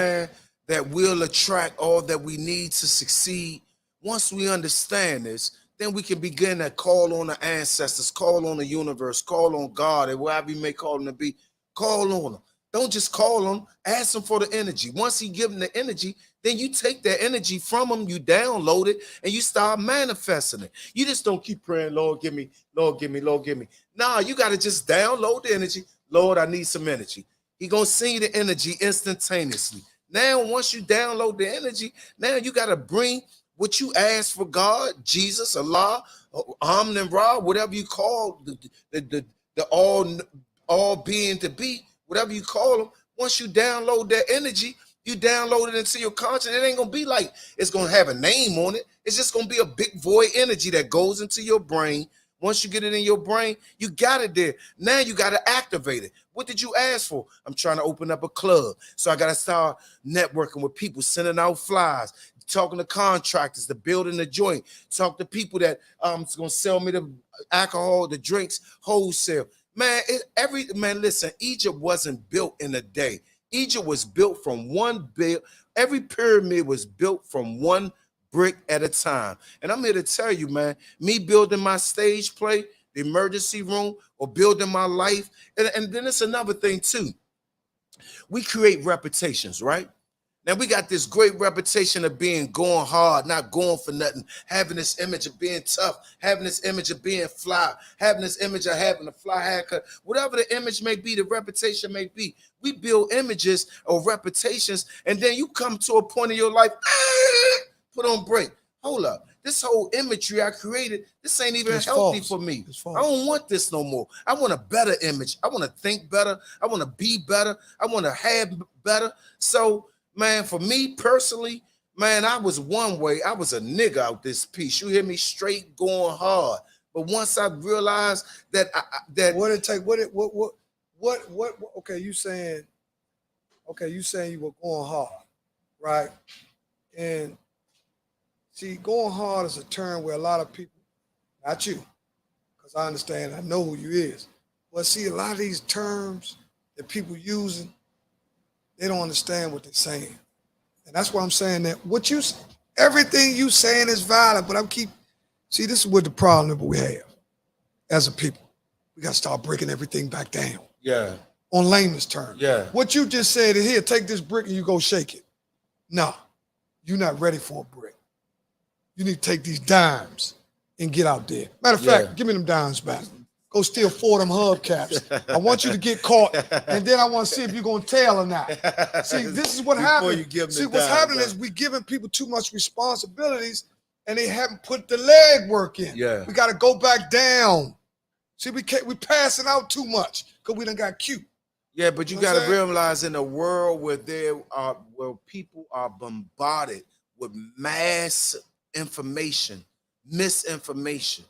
That we'll attract all that we need to succeed. Once we understand this, then we can begin to call on the ancestors, call on the universe, call on God, and whatever you may call them to be, call on them. Don't just call them, ask them for the energy. Once he give them the energy, then you take that energy from them, you download it, and you start manifesting it. You just don't keep praying, Lord, give me, Lord, give me, Lord, give me. Nah, you got to just download the energy. Lord, I need some energy. He gonna send you the energy instantaneously. Now, once you download the energy, now you got to bring what you ask for God, Jesus, Allah, Amn Ra, whatever you call the all being to be, whatever you call them. Once you download that energy, you download it into your conscience. It ain't gonna be like it's gonna have a name on it. It's just gonna be a big void energy that goes into your brain. Once you get it in your brain, you got it there. Now you got to activate it. What did you ask for? I'm trying to open up a club. So I got to start networking with people, sending out flyers, talking to contractors, to building the joint, talk to people that is going to sell me the alcohol, the drinks, wholesale. Man, listen, Egypt wasn't built in a day. Egypt was built from one build. Every pyramid was built from one brick at a time. And I'm here to tell you, man, me building my stage play, the emergency room, or building my life. And then it's another thing too. We create reputations, right? Now we got this great reputation of being going hard, not going for nothing, having this image of being tough, having this image of being fly, having this image of having a fly haircut, whatever the image may be, the reputation may be. We build images or reputations, and then you come to a point in your life, put on break. Hold up. This whole imagery I created, this ain't even healthy for me. I don't want this no more. I want a better image. I want to think better. I want to be better. I want to have better. So, man, for me personally, man, I was one way. I was a nigga out this piece. You hear me? Straight going hard. But once I realized that what it take, okay, you saying you were going hard, right? And see, going hard is a term where a lot of people, not you, because I understand, I know who you is. But see, a lot of these terms that people using, they don't understand what they're saying. And that's why I'm saying that everything you saying is valid, but see, this is what the problem that we have as a people. We got to start breaking everything back down. Yeah. On layman's terms. Yeah. What you just said is, here, take this brick and you go shake it. No, you're not ready for a brick. You need to take these dimes and get out there. Matter of fact, give me them dimes back. Go steal 4 of them hubcaps. I want you to get caught, and then I want to see if you're going to tell or not. See, this is what happens. See, what's happening is we giving people too much responsibilities, and they haven't put the leg work in. Yeah. We got to go back down. See, we passing out too much because we done got cute. Yeah, but you got to realize in a world where where people are bombarded with mass information, misinformation,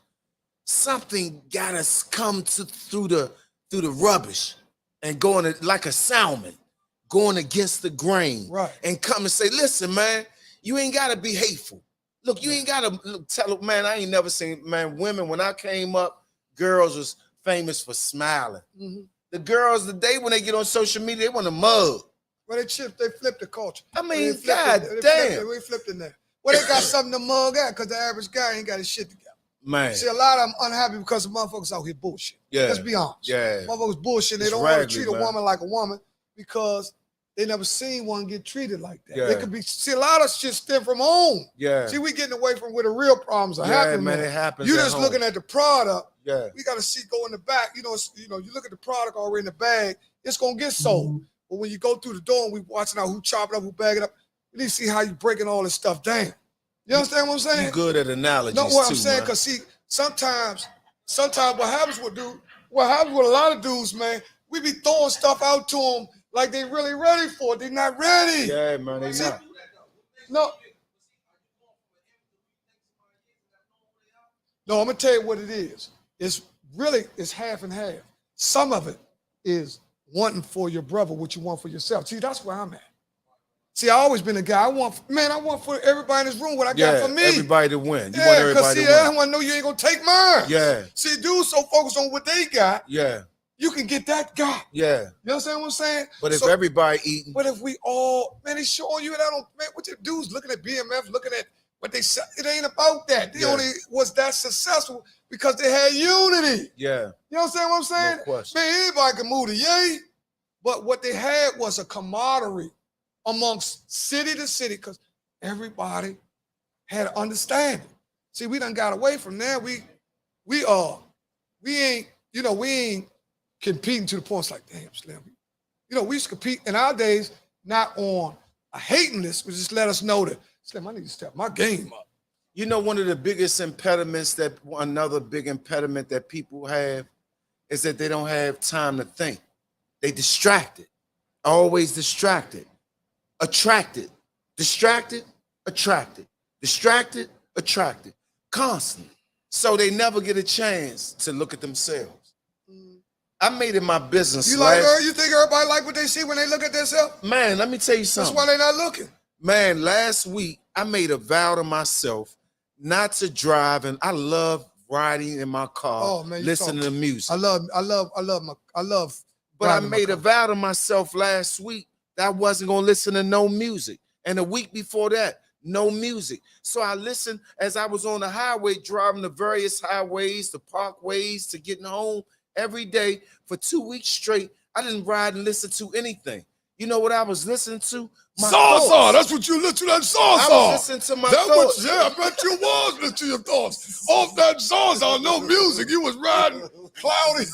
something gotta come through the rubbish and going like a salmon, going against the grain, right? And come and say, listen, man, you ain't gotta be hateful. Look, you ain't gotta tell, man, I ain't never seen, man, women, when I came up, girls was famous for smiling. Mm-hmm. The girls today, when they get on social media, they want to mug. Well, they flipped the culture. I mean, God damn. We flipped in there. Well, they got something to mug at because the average guy ain't got his shit together. Man. See, a lot of them unhappy because the motherfuckers out here bullshit. Yeah. Let's be honest. Yeah. Motherfuckers bullshit. They don't want to treat a woman like a woman because they never seen one get treated like that. Yeah. They could be, see, a lot of shit stem from home. Yeah. See, we getting away from where the real problems are happening. Man, it happens. You just looking at the product. Yeah. We got to see go in the back. You know, you look at the product already in the bag, it's going to get sold. Mm-hmm. But when you go through the door and we watching out who chop it up, who bag it up, you need to see how you breaking all this stuff down. You understand what I'm saying? You good at analogies. No, what I'm saying, because see, sometimes what happens with a lot of dudes, man, we be throwing stuff out to them like they really ready for it. They not ready. Yeah, man, they not. No, I'm gonna tell you what it is. It's half and half. Some of it is wanting for your brother what you want for yourself. See, that's where I'm at. See, I always been a guy. I want for everybody in this room what I got for me. Everybody to win. You want everybody to win. I don't want to know you ain't gonna take mine. Yeah. See, dudes so focused on what they got. Yeah. You can get that guy. Yeah. You understand what I'm saying? But if everybody eating. But if we all, man, he's showing you that what your dudes looking at BMF, looking at what they said. It ain't about that. They only was that successful because they had unity. Yeah. You understand what I'm saying? No question. Man, anybody can move the yay. But what they had was a camaraderie. amongst city to city because everybody had an understanding. See, we done got away from there. We ain't, we ain't competing to the point it's like, damn, Slim. We used to compete in our days, not on a hating list, but just let us know that, Slim, I need to step my game up. One of the biggest impediments another big impediment that people have is that they don't have time to think. They distracted, always distracted, attracted, distracted, attracted, distracted, attracted, constantly. So they never get a chance to look at themselves. I made it my business. You you think everybody like what they see when they look at themselves? Man, let me tell you something. That's why they not looking. Man, last week I made a vow to myself not to drive, and I love riding in my car, listening to music. I love. But I made a vow to myself last week that I wasn't gonna listen to no music, and a week before that, no music. So I listened as I was on the highway, driving the various highways, the parkways, to getting home every day for 2 weeks straight. I didn't ride and listen to anything. You know what I was listening to? Salsa. That's what you listen to. That salsa. I was listening to my thoughts. I bet you was listening to your thoughts. Off that salsa, no music. You was riding cloudy.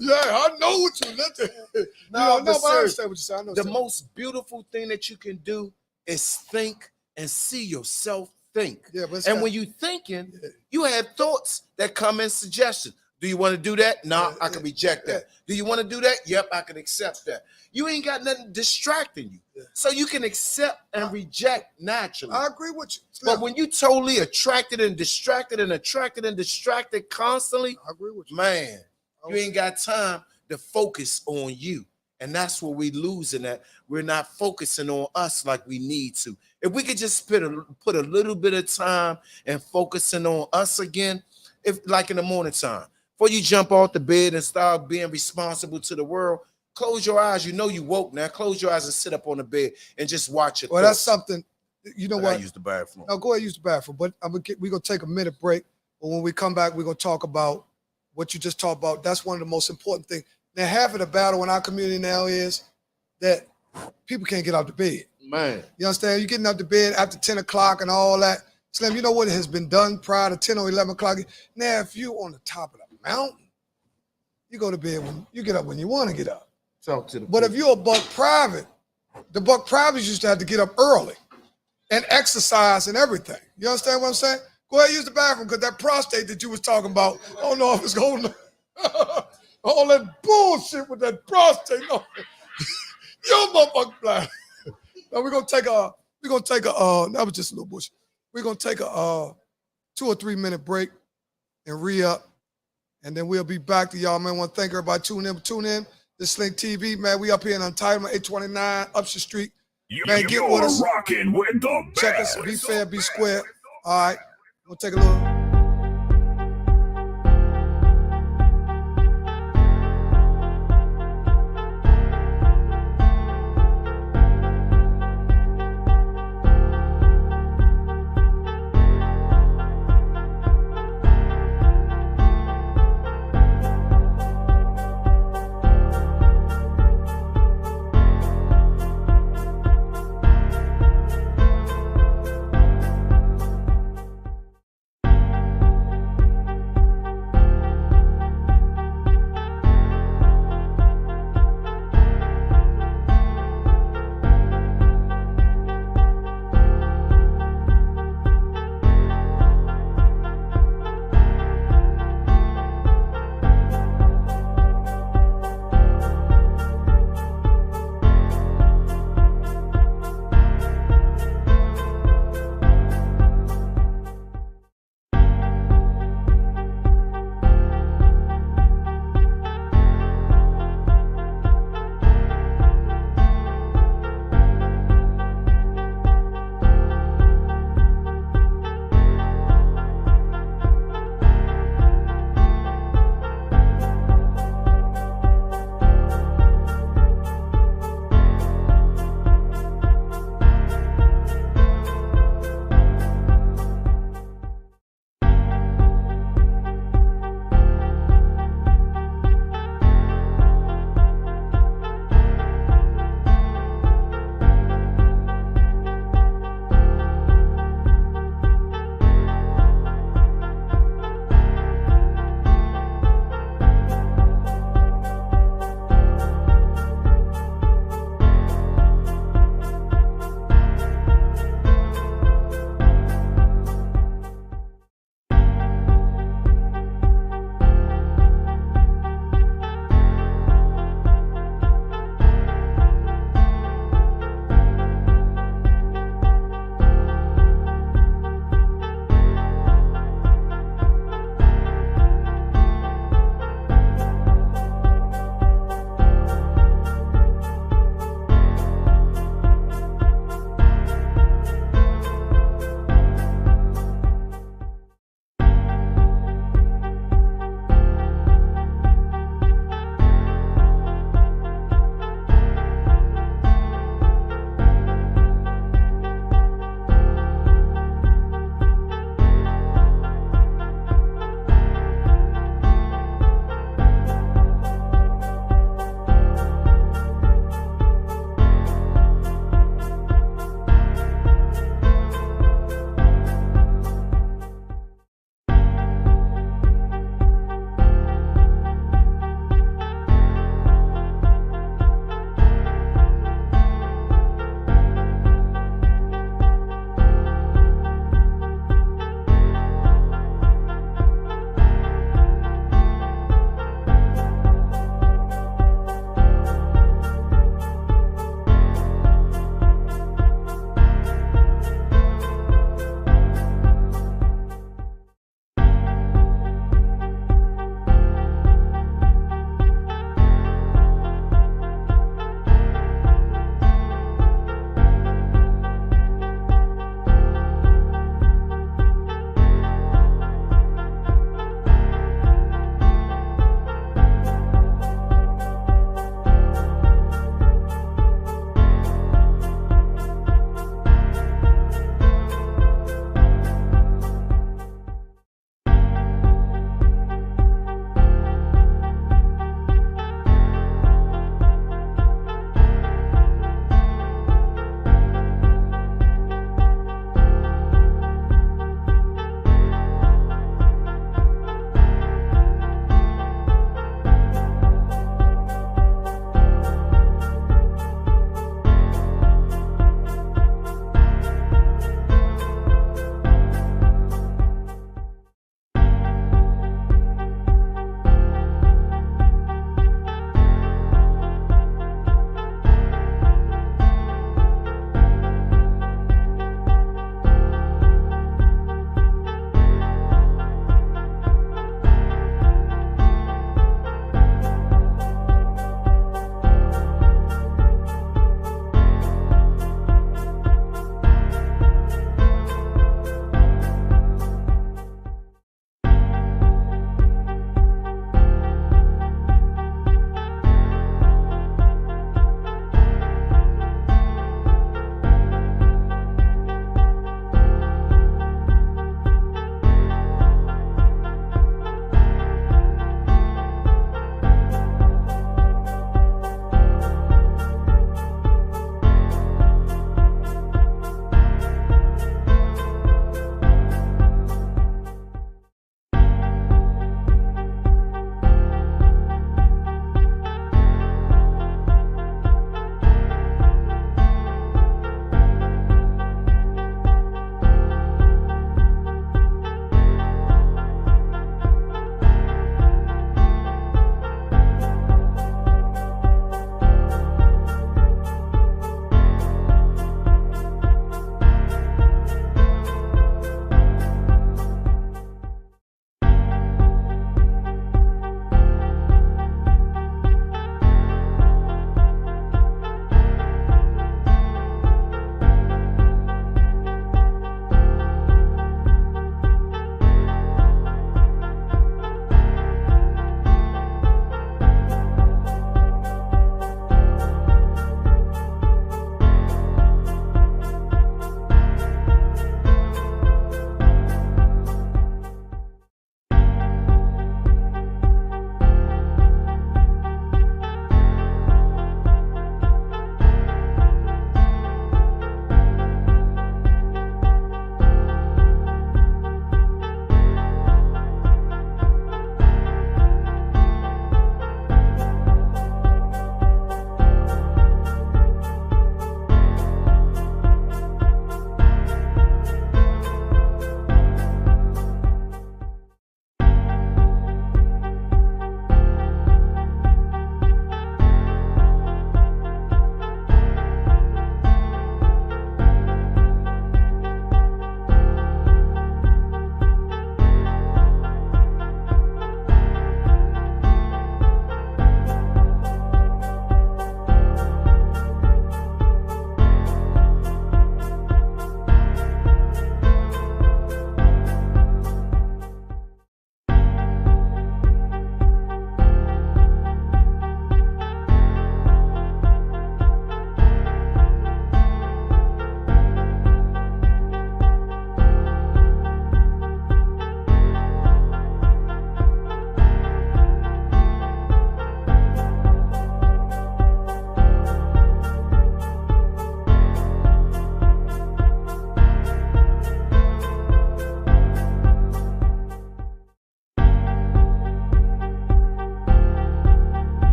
Yeah, I know what you listened to. But I understand what you're saying. The most beautiful thing that you can do is think and see yourself think. Yeah, but when you're thinking, you have thoughts that come in suggestions. Do you want to do that? No, I can reject that. Do you want to do that? Yep, I can accept that. You ain't got nothing distracting you. Yeah. So you can accept and reject naturally. I agree with you. But when you totally attracted and distracted and attracted and distracted constantly, I agree with you. Man, you ain't got time to focus on you. And that's what we losing at. We're not focusing on us like we need to. If we could just put a little bit of time and focusing on us again, like in the morning time, before you jump off the bed and start being responsible to the world, close your eyes. You know you woke now. Close your eyes and sit up on the bed and just watch it. Well, that's something, you know what? I use the bathroom. No, go ahead, use the bathroom. But we're going to take a minute break. But when we come back, we're going to talk about what you just talked about. That's one of the most important things. Now, half of the battle in our community now is that people can't get out of bed. Man. You understand? You're getting out of bed after 10 o'clock and all that. Slim, you know what has been done prior to 10 or 11 o'clock? Now, if you're on the top of the mountain, you go to bed when you get up when you want to get up. Talk to the but if you're a buck private, the buck privates used to have to get up early and exercise and everything. You understand what I'm saying? Go ahead, use the bathroom, because that prostate that you was talking about, I don't know if it's going all that bullshit with that prostate. No. Yo, motherfucker blind. Now we're gonna take a that was just a little bullshit. We're gonna take a 2 or 3 minute break and re-up. And then we'll be back to y'all, man. I want to thank everybody tune in. This Slink TV, man. We up here in Entitlement 829 Upshur Street. Man, get with us. Rocking with the check us. Be fair, be square. All right. We'll take a little.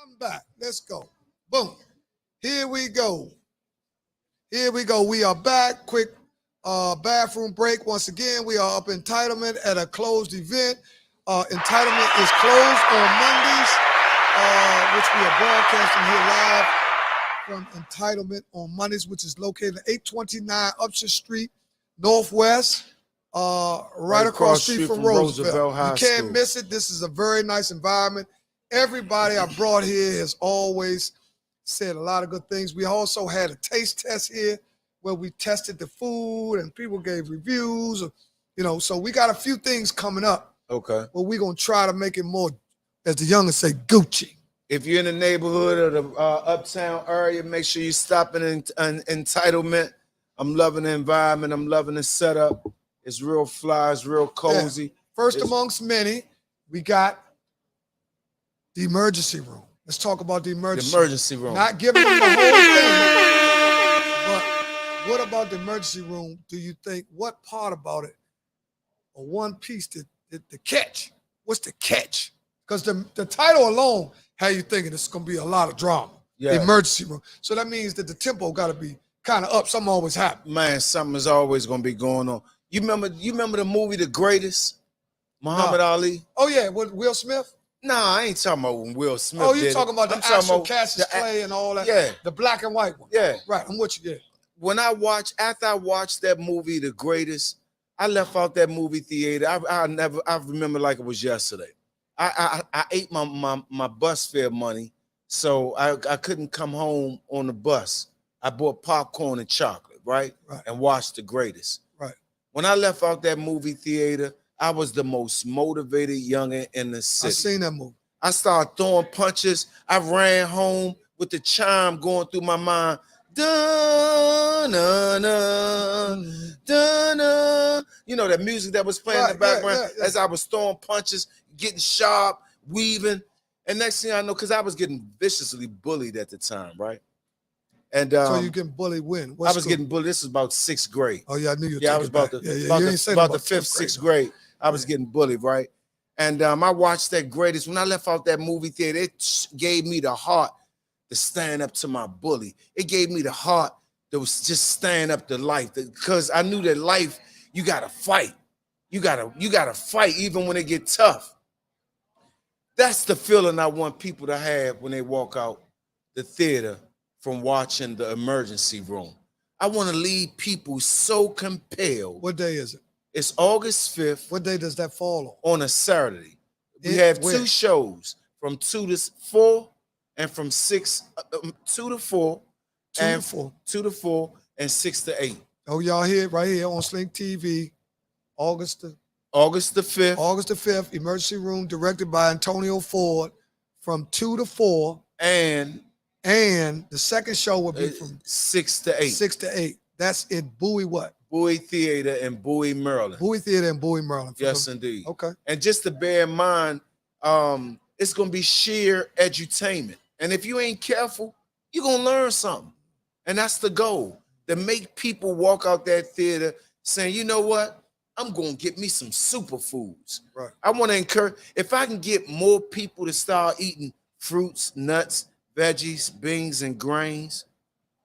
I'm back. Let's go. Boom. Here we go. Here we go. We are back. Quick bathroom break. Once again, we are up entitlement at a closed event. Entitlement is closed on Mondays, which we are broadcasting here live from Entitlement on Mondays, which is located at 829 Upshur Street, Northwest, right across the street from Roosevelt. You can't miss it. This is a very nice environment. Everybody I brought here has always said a lot of good things. We also had a taste test here where we tested the food and people gave reviews, so we got a few things coming up. Okay. But we're going to try to make it more, as the youngins say, Gucci. If you're in the neighborhood or the uptown area, make sure you stop in Entitlement. I'm loving the environment. I'm loving the setup. It's real fly. It's real cozy. Yeah. First amongst many, we got the emergency room. Let's talk about the emergency room. Not giving them the whole thing, but what about the emergency room do you think, what part about it, or one piece, the catch? What's the catch? Because the title alone had you thinking it's going to be a lot of drama. Yeah. The emergency room. So that means that the tempo got to be kind of up. Something always happens. Man, something is always going to be going on. You remember the movie The Greatest? Muhammad Ali? Oh, yeah, with Will Smith? Nah, I ain't talking about when Will Smith. Oh, you talking about the actual Cassius Clay and all that? Yeah. The black and white one. Yeah. Right, I'm with you, yeah. After I watched that movie, The Greatest, I left out that movie theater. I remember like it was yesterday. I ate my bus fare money, so I couldn't come home on the bus. I bought popcorn and chocolate, right? And watched The Greatest. Right. When I left out that movie theater, I was the most motivated youngin in the city. I seen that movie. I started throwing punches. I ran home with the chime going through my mind. Da-na-na, da-na. You know, that music that was playing in the background as I was throwing punches, getting sharp, weaving. And next thing I know, because I was getting viciously bullied at the time, right? And so you getting bullied when? I was getting bullied. This was about 6th grade. Oh, yeah, I knew you were I was about the 5th, 6th grade. I was getting bullied, right? And I watched that Greatest. When I left out that movie theater, it gave me the heart to stand up to my bully. It gave me the heart that was just stand up to life, because I knew that life, you gotta fight. You gotta fight even when it get tough. That's the feeling I want people to have when they walk out the theater from watching The Emergency Room. I want to leave people so compelled. What day is it? It's August 5th. What day does that fall on? On a Saturday. We have 2 shows from 2 to 4 and from 2 to 4. 2 to 4 and 6 to 8. Oh, y'all hear it right here on Slink TV, August the 5th. August the 5th, Emergency Room, directed by Antonio Ford, from 2 to 4. And the second show will be from 6 to 8. 6 to 8. That's in Bowie what? Bowie Theater in Bowie, Maryland. Bowie Theater in Bowie, Maryland. Yes, indeed. Okay. And just to bear in mind, it's going to be sheer edutainment. And if you ain't careful, you're going to learn something. And that's the goal, to make people walk out that theater saying, you know what? I'm going to get me some superfoods. Right. I want to encourage, if I can get more people to start eating fruits, nuts, veggies, beans, and grains,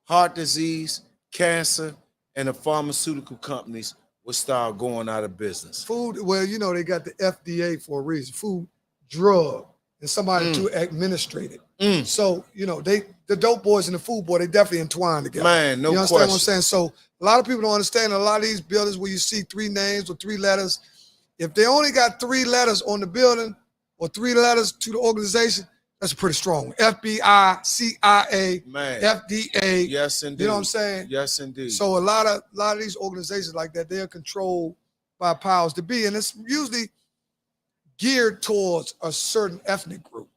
heart disease, cancer, and the pharmaceutical companies will start going out of business. Food, well, they got the FDA for a reason. Food, drug, and somebody to administrate it. So, the dope boys and the food boy, they definitely entwined together. Man, no question. You understand what I'm saying? So a lot of people don't understand a lot of these buildings where you see 3 names or 3 letters. If they only got 3 letters on the building or 3 letters to the organization, that's a pretty strong one. FBI, CIA, FDA. Yes, indeed. You know what I'm saying? Yes, indeed. So a lot of these organizations like that, they're controlled by powers to be, and it's usually geared towards a certain ethnic group.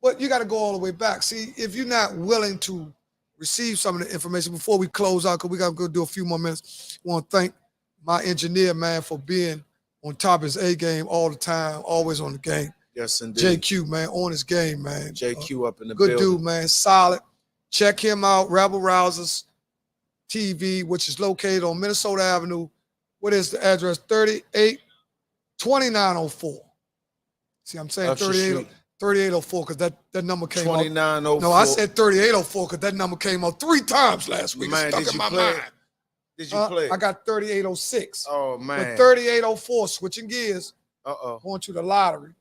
But you got to go all the way back. See, if you're not willing to receive some of the information before we close out, because we got to go do a few more minutes, I want to thank my engineer, man, for being on top of his A game all the time, always on the game. Yes, indeed. JQ, man, on his game, man. JQ up in the building. Good dude, man, solid. Check him out, Rebel Rousers TV, which is located on Minnesota Avenue. What is the address? 382904. See, I'm saying 38. 3804, because that number came out. 2904. No, I said 3804 because that number came out 3 times last week. Man, it's stuck did in you my play it? mind. Did you play it? I got 3806. Oh, man. But 3804, switching gears, Uh-oh. going to the lottery,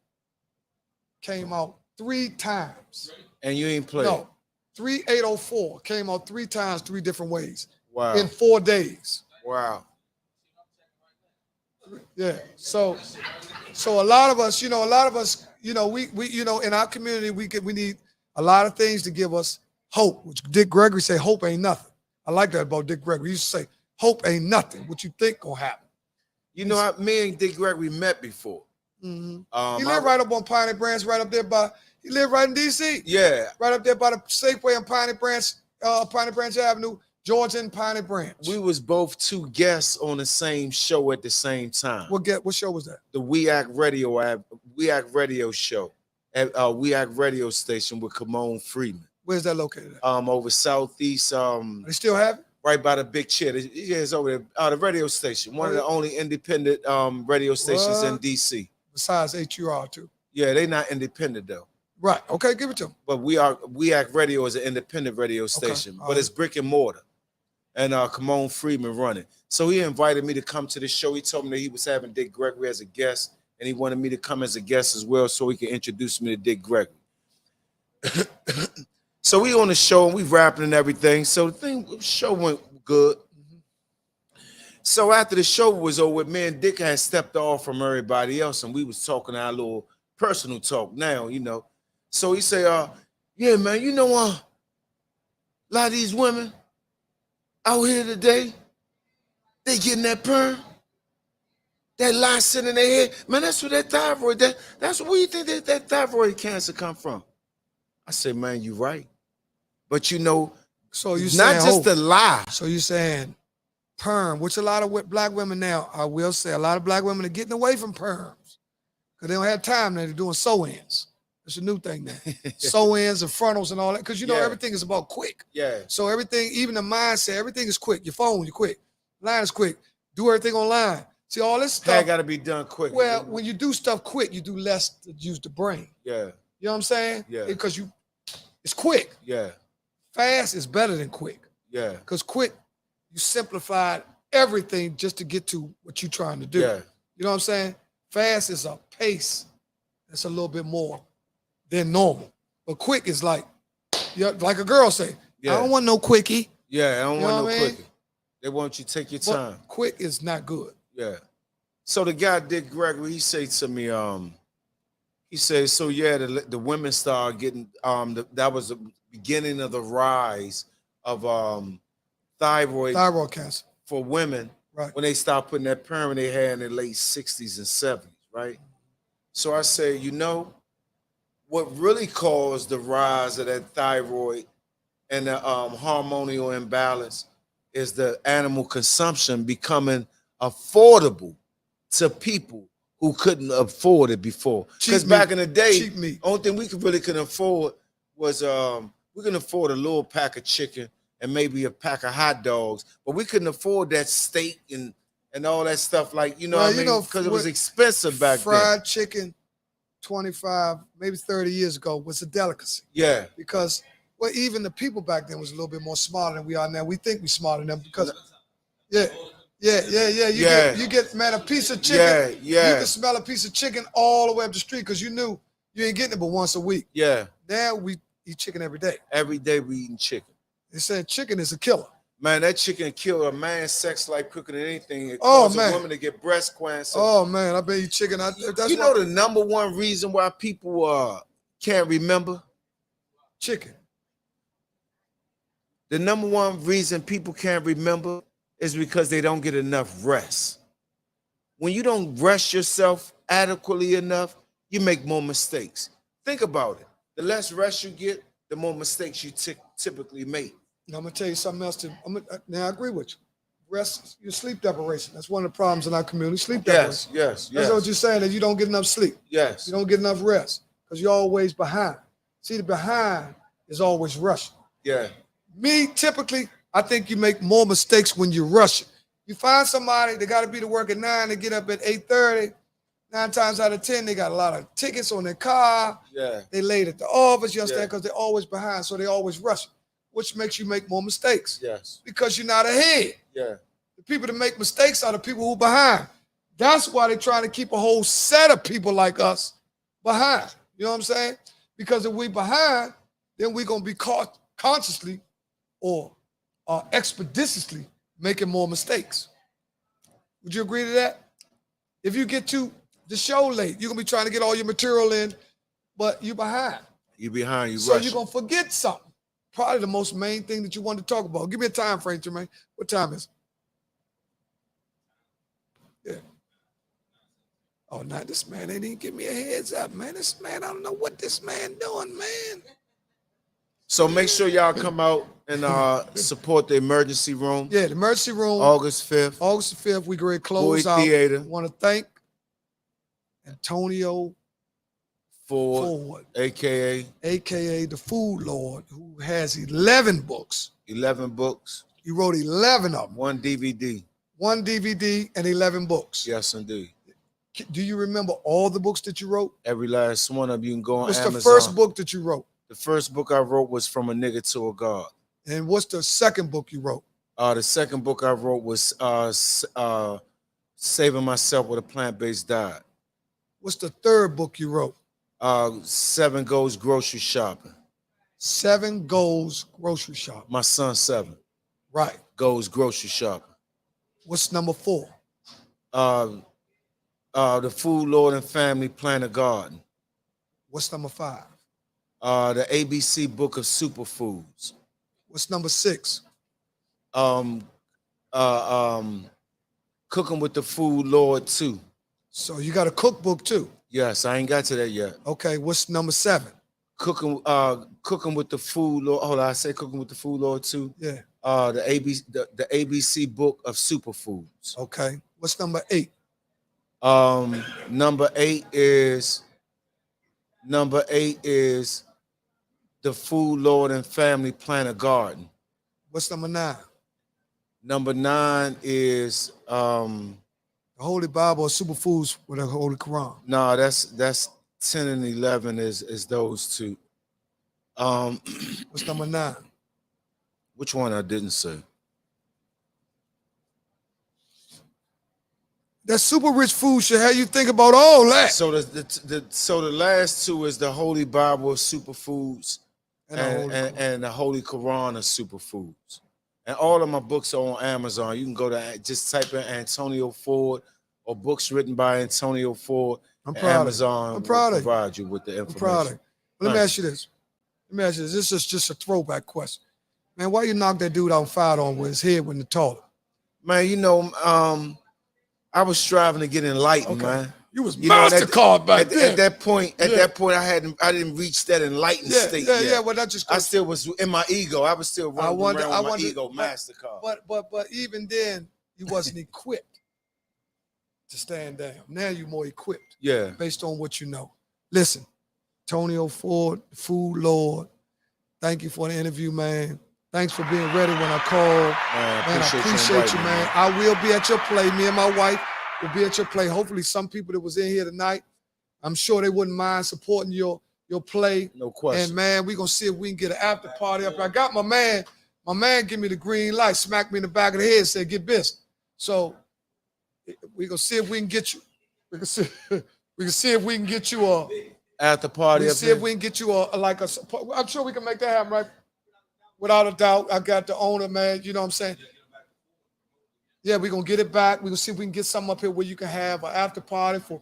came out 3 times. And you ain't played? No. 3804 came out 3 times, 3 different ways. Wow. In 4 days. Wow. Yeah. So a lot of us, we in our community, we need a lot of things to give us hope, which Dick Gregory said, hope ain't nothing. I like that about Dick Gregory. He used to say, hope ain't nothing. What you think gonna happen. You know, me and Dick Gregory met before. Mm-hmm. He lived right up on Piney Branch, right up there he lived right in D.C. Yeah. Right up there by the Safeway on Piney Branch Avenue, Georgia and Piney Branch. We was both 2 guests on the same show at the same time. What show was that? The We Act Radio show at We Act Radio station with Kamon Freeman. Where's that located at? Over southeast. They still have it? Right by the big chair. Yeah, it's over there. The radio station. One of the only independent radio stations in DC. Besides HUR too. Yeah, they not independent though. Right. Okay, give it to them. But We Act Radio is an independent radio station, but it's brick and mortar. And Kamon Freeman running. So he invited me to come to the show. He told me that he was having Dick Gregory as a guest, and he wanted me to come as a guest as well so he could introduce me to Dick Gregory. So we on the show and we rapping and everything. So the show went good. So after the show was over, me and Dick had stepped off from everybody else, and we was talking our little personal talk now, So he say, yeah, man, a lot of these women out here today, they getting that perm, that lie sitting in their head. Man, that's what that thyroid, that's where you think that thyroid cancer come from. I say, man, you right. But so you not just the lie. So you saying perm, which a lot of black women now, I will say, a lot of black women are getting away from perms because they don't have time now. They're doing sew-ins. It's a new thing now. Sew-ins and frontals and all that. Because everything is about quick. Yeah. So everything, even the mindset, everything is quick. Your phone, you're quick. Line is quick. Do everything online. See, all this stuff. That got to be done quick. Well, when you do stuff quick, you do less to use the brain. Yeah. You know what I'm saying? Yeah. Because it's quick. Yeah. Fast is better than quick. Yeah. Because quick, you simplified everything just to get to what you're trying to do. Yeah. You know what I'm saying? Fast is a pace that's a little bit more than normal. But quick is like a girl say, I don't want no quickie. Yeah, I don't want no quickie. Mean? They want you to take your time. Quick is not good. Yeah. So the guy, Dick Gregory, he said to me, he said, so yeah, the women started getting, that was the beginning of the rise of thyroid cancer for women, right? When they start putting that perm in their hair in their late 60s and 70s, right? So I say, what really caused the rise of that thyroid and the hormonal imbalance is the animal consumption becoming affordable to people who couldn't afford it before. Because back in the day, the only thing we could afford was we can afford a little pack of chicken and maybe a pack of hot dogs, but we couldn't afford that steak and all that stuff, like, because it was expensive back then. Fried chicken 25, maybe 30 years ago was a delicacy. Yeah. Because even the people back then was a little bit more smarter than we are now. We think we're smarter than them because you get, man, a piece of chicken. Yeah. You can smell a piece of chicken all the way up the street because you knew you ain't getting it but once a week. Yeah. Now we eat chicken every day. Every day we eating chicken. They said chicken is a killer. Man, that chicken kill a man's sex life quicker than anything. It causes a woman to get breast cancer. Oh man, I bet you chicken. That's the number one reason why people can't remember? Chicken. The number one reason people can't remember is because they don't get enough rest. When you don't rest yourself adequately enough, you make more mistakes. Think about it. The less rest you get, the more mistakes you typically make. Now, I'm going to tell you something else. Now, I agree with you. Rest, your sleep deprivation. That's one of the problems in our community, sleep deprivation. Yes. That's what you're saying, that you don't get enough sleep. Yes. You don't get enough rest because you're always behind. See, the behind is always rushing. Yeah. Me, typically, I think you make more mistakes when you're rushing. You find somebody, they got to be to work at 9, they get up at 8:30. 9 times out of 10, they got a lot of tickets on their car. Yeah. They late at the office, you understand, Yeah. because they're always behind, so they always rushing, which makes you make more mistakes Yes. because you're not ahead. Yeah. The people that make mistakes are the people who behind. That's why they're trying to keep a whole set of people like us behind. You know what I'm saying? Because if we behind, then we're going to be caught consciously or expeditiously making more mistakes. Would you agree to that? If you get to the show late, you're going to be trying to get all your material in, but you're behind. You behind, you So rushing. you're going to forget something. Probably the most main thing that you want to talk about. Give me a time frame, Jermaine. What time is it? Yeah. Oh, now this man ain't even give me a heads up, man. This man, I don't know what this man doing, man. So make sure y'all come out and support the emergency room. Yeah, the emergency room. August 5th. August 5th, we going to close Boyd out. Theater. I want to thank Antonio Ford, a.k.a. the Food Lord, who has 11 books. 11 books. He wrote 11 of them. 1 DVD. 1 DVD and 11 books. Yes, indeed. Do you remember all the books that you wrote? Every last one of you can go on What's Amazon. the first book that you wrote? The first book I wrote was From a Nigga to a God. And what's the second book you wrote? The second book I wrote was Saving Myself with a Plant-Based Diet. What's the third book you wrote? 7 Goes Grocery Shopping. 7 Goes Grocery Shopping. My son 7 Right. goes grocery shopping. What's number 4? The Food Lord and Family Plant a Garden. What's number 5? The ABC Book of Superfoods. What's number 6? Cooking with the Food Lord 2. So you got a cookbook too? Yes, I ain't got to that yet. Okay, what's number 7? Cooking with the Food Lord. Hold on, I say Cooking with the Food Lord 2. Yeah. The ABC Book of Superfoods. Okay. What's number 8? Number 8 is The Food Lord and Family Plant a Garden. What's number 9? Number 9 is The Holy Bible or Superfoods with the Holy Quran. No, that's 10 and 11 is those two. What's number 9? Which one I didn't say? That super rich food should have you think about all that. So the last 2 is the Holy Bible of Superfoods and the Holy Quran of Superfoods. And all of my books are on Amazon. You can go to just type in Antonio Ford or books written by Antonio Ford. Amazon will provide you with the information. I'm proud of you. Let me ask you this. This is just a throwback question. Man, why you knock that dude out and fired on with his head when the taller? Man, I was striving to get enlightened, man. You was MasterCard back then. At that point, I didn't reach that enlightened state yet. Yeah. Well, that just I still was in my ego. I was still running around with my ego, MasterCard. But even then, you wasn't equipped to stand down. Now you're more equipped. Yeah. Based on what you know. Listen, Antonio Ford, the Food Lord. Thank you for the interview, man. Thanks for being ready when I called. Man, I appreciate you, man. I will be at your play. Me and my wife will be at your play. Hopefully some people that was in here tonight, I'm sure they wouldn't mind supporting your play. No question. And man, we're gonna see if we can get an after party up. I got my man give me the green light, smacked me in the back of the head, said get busy. So we're gonna see if we can get you. We can see if we can get you a after party. See if we can get you I'm sure we can make that happen, right? Without a doubt. I got the owner, man. You know what I'm saying? Yeah, we're gonna get it back. We're gonna see if we can get something up here where you can have an after party for,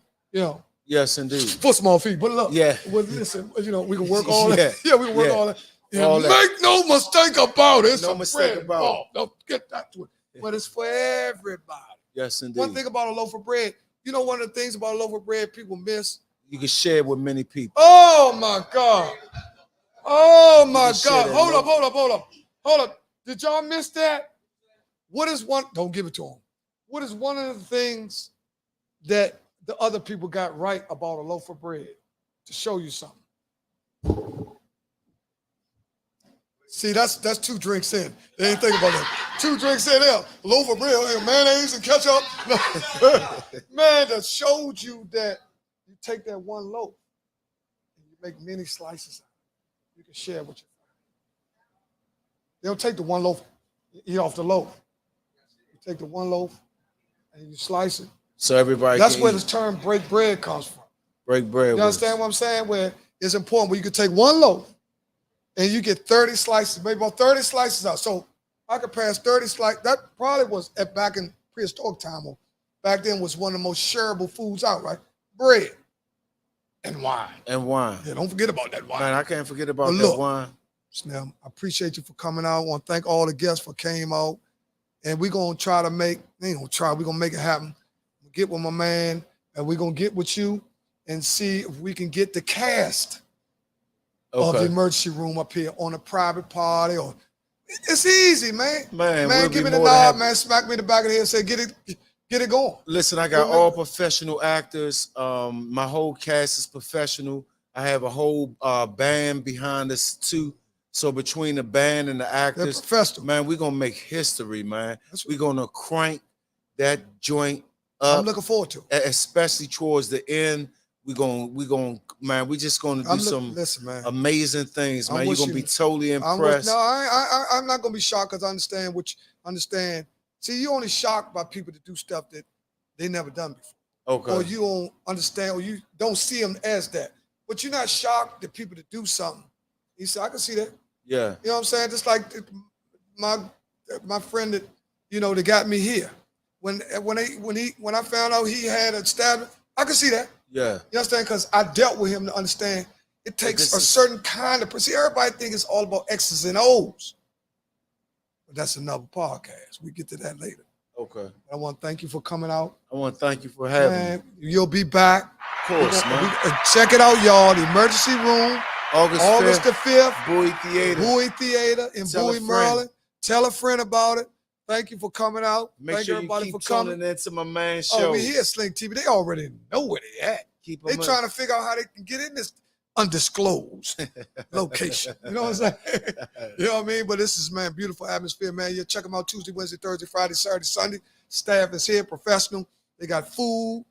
Yes, indeed. For small fees. But look, well, listen, we can work all that. Yeah, we can work all that. Yeah, all make no mistake about it. It's no mistake about it. Don't get that to it. But it's for everybody. Yes, indeed. One thing about a loaf of bread, one of the things about a loaf of bread people miss. You can share it with many people. Oh my God. Oh my God. Hold up. Did y'all miss that? Don't give it to them. What is one of the things that the other people got right about a loaf of bread? To show you something. See, that's 2 drinks in. They ain't think about that. 2 drinks in there, a loaf of bread, and mayonnaise and ketchup. Man, that showed you that you take that one loaf and you make many slices out. You can share with your family. They don't take the one loaf, eat off the loaf. You take the one loaf and you slice it. So everybody That's can where eat. this term break bread comes from. Break bread. You understand what I'm saying? Where it's important where you can take one loaf and you get 30 slices, maybe about 30 slices out. So I could pass 30 slices. That probably was back in prehistoric time, or back then was one of the most shareable foods out, right? Bread and wine. And wine. Yeah, don't forget about that wine. Man, I can't forget about But that look, wine. Snell, I appreciate you for coming out. I want to thank all the guests for came out. And we're going to try to make, we're going to make it happen. Get with my man, and we're going to get with you and see if we can get the cast of the emergency room up here on a private party. Or it's easy, man. Man, we'll give me the nod, man. Smack me in the back of the head and say, get it going. Listen, I got all professional actors. My whole cast is professional. I have a whole band behind us too. So between the band and the actors, man, we're gonna make history, man. We're gonna crank that joint up. I'm looking forward to it. Especially towards the end. We're gonna, man, we just gonna do some amazing things, man. You're gonna be totally impressed. I'm not gonna be shocked because I understand. See, you're only shocked by people that do stuff that they never done before. Okay. Or you don't understand, or you don't see them as that. But you're not shocked that people that do something. You say, I can see that. Yeah. You know what I'm saying? Just like my friend that, that got me here. When I found out he had a stab, I could see that. Yeah. You understand? Because I dealt with him to understand it takes a certain kind of, see, everybody think it's all about X's and O's. But that's another podcast. We get to that later. Okay. I want to thank you for coming out. I want to thank you for having me. You'll be back. Of course, man. Check it out, y'all. The emergency room. August the 5th. Bowie Theater. Bowie Theater in Bowie, Maryland. Tell a friend about it. Thank you for coming out. Make sure everybody for coming into my man's show. Oh, we here at Slink TV. They already know where they at. They trying to figure out how they can get in this undisclosed location. You know what I'm saying? You know what I mean? But this is, man, beautiful atmosphere, man. You check them out Tuesday, Wednesday, Thursday, Friday, Saturday, Sunday. Staff is here, professional. They got food.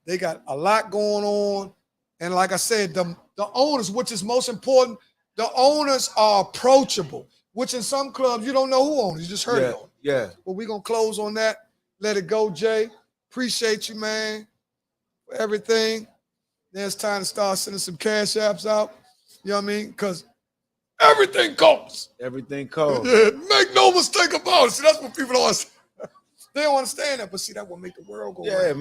They got a lot going on. And like I said, the owners, which is most important, the owners are approachable, which in some clubs, you don't know who owns. You just heard it. Yeah. But we're going to close on that. Let it go, Jay. Appreciate you, man, for everything. Then it's time to start sending some cash apps out. You know what I mean? Because everything costs. Everything costs. Yeah, make no mistake about it. See, that's what people don't understand. They don't understand that, but see, that will make the world go round. Man.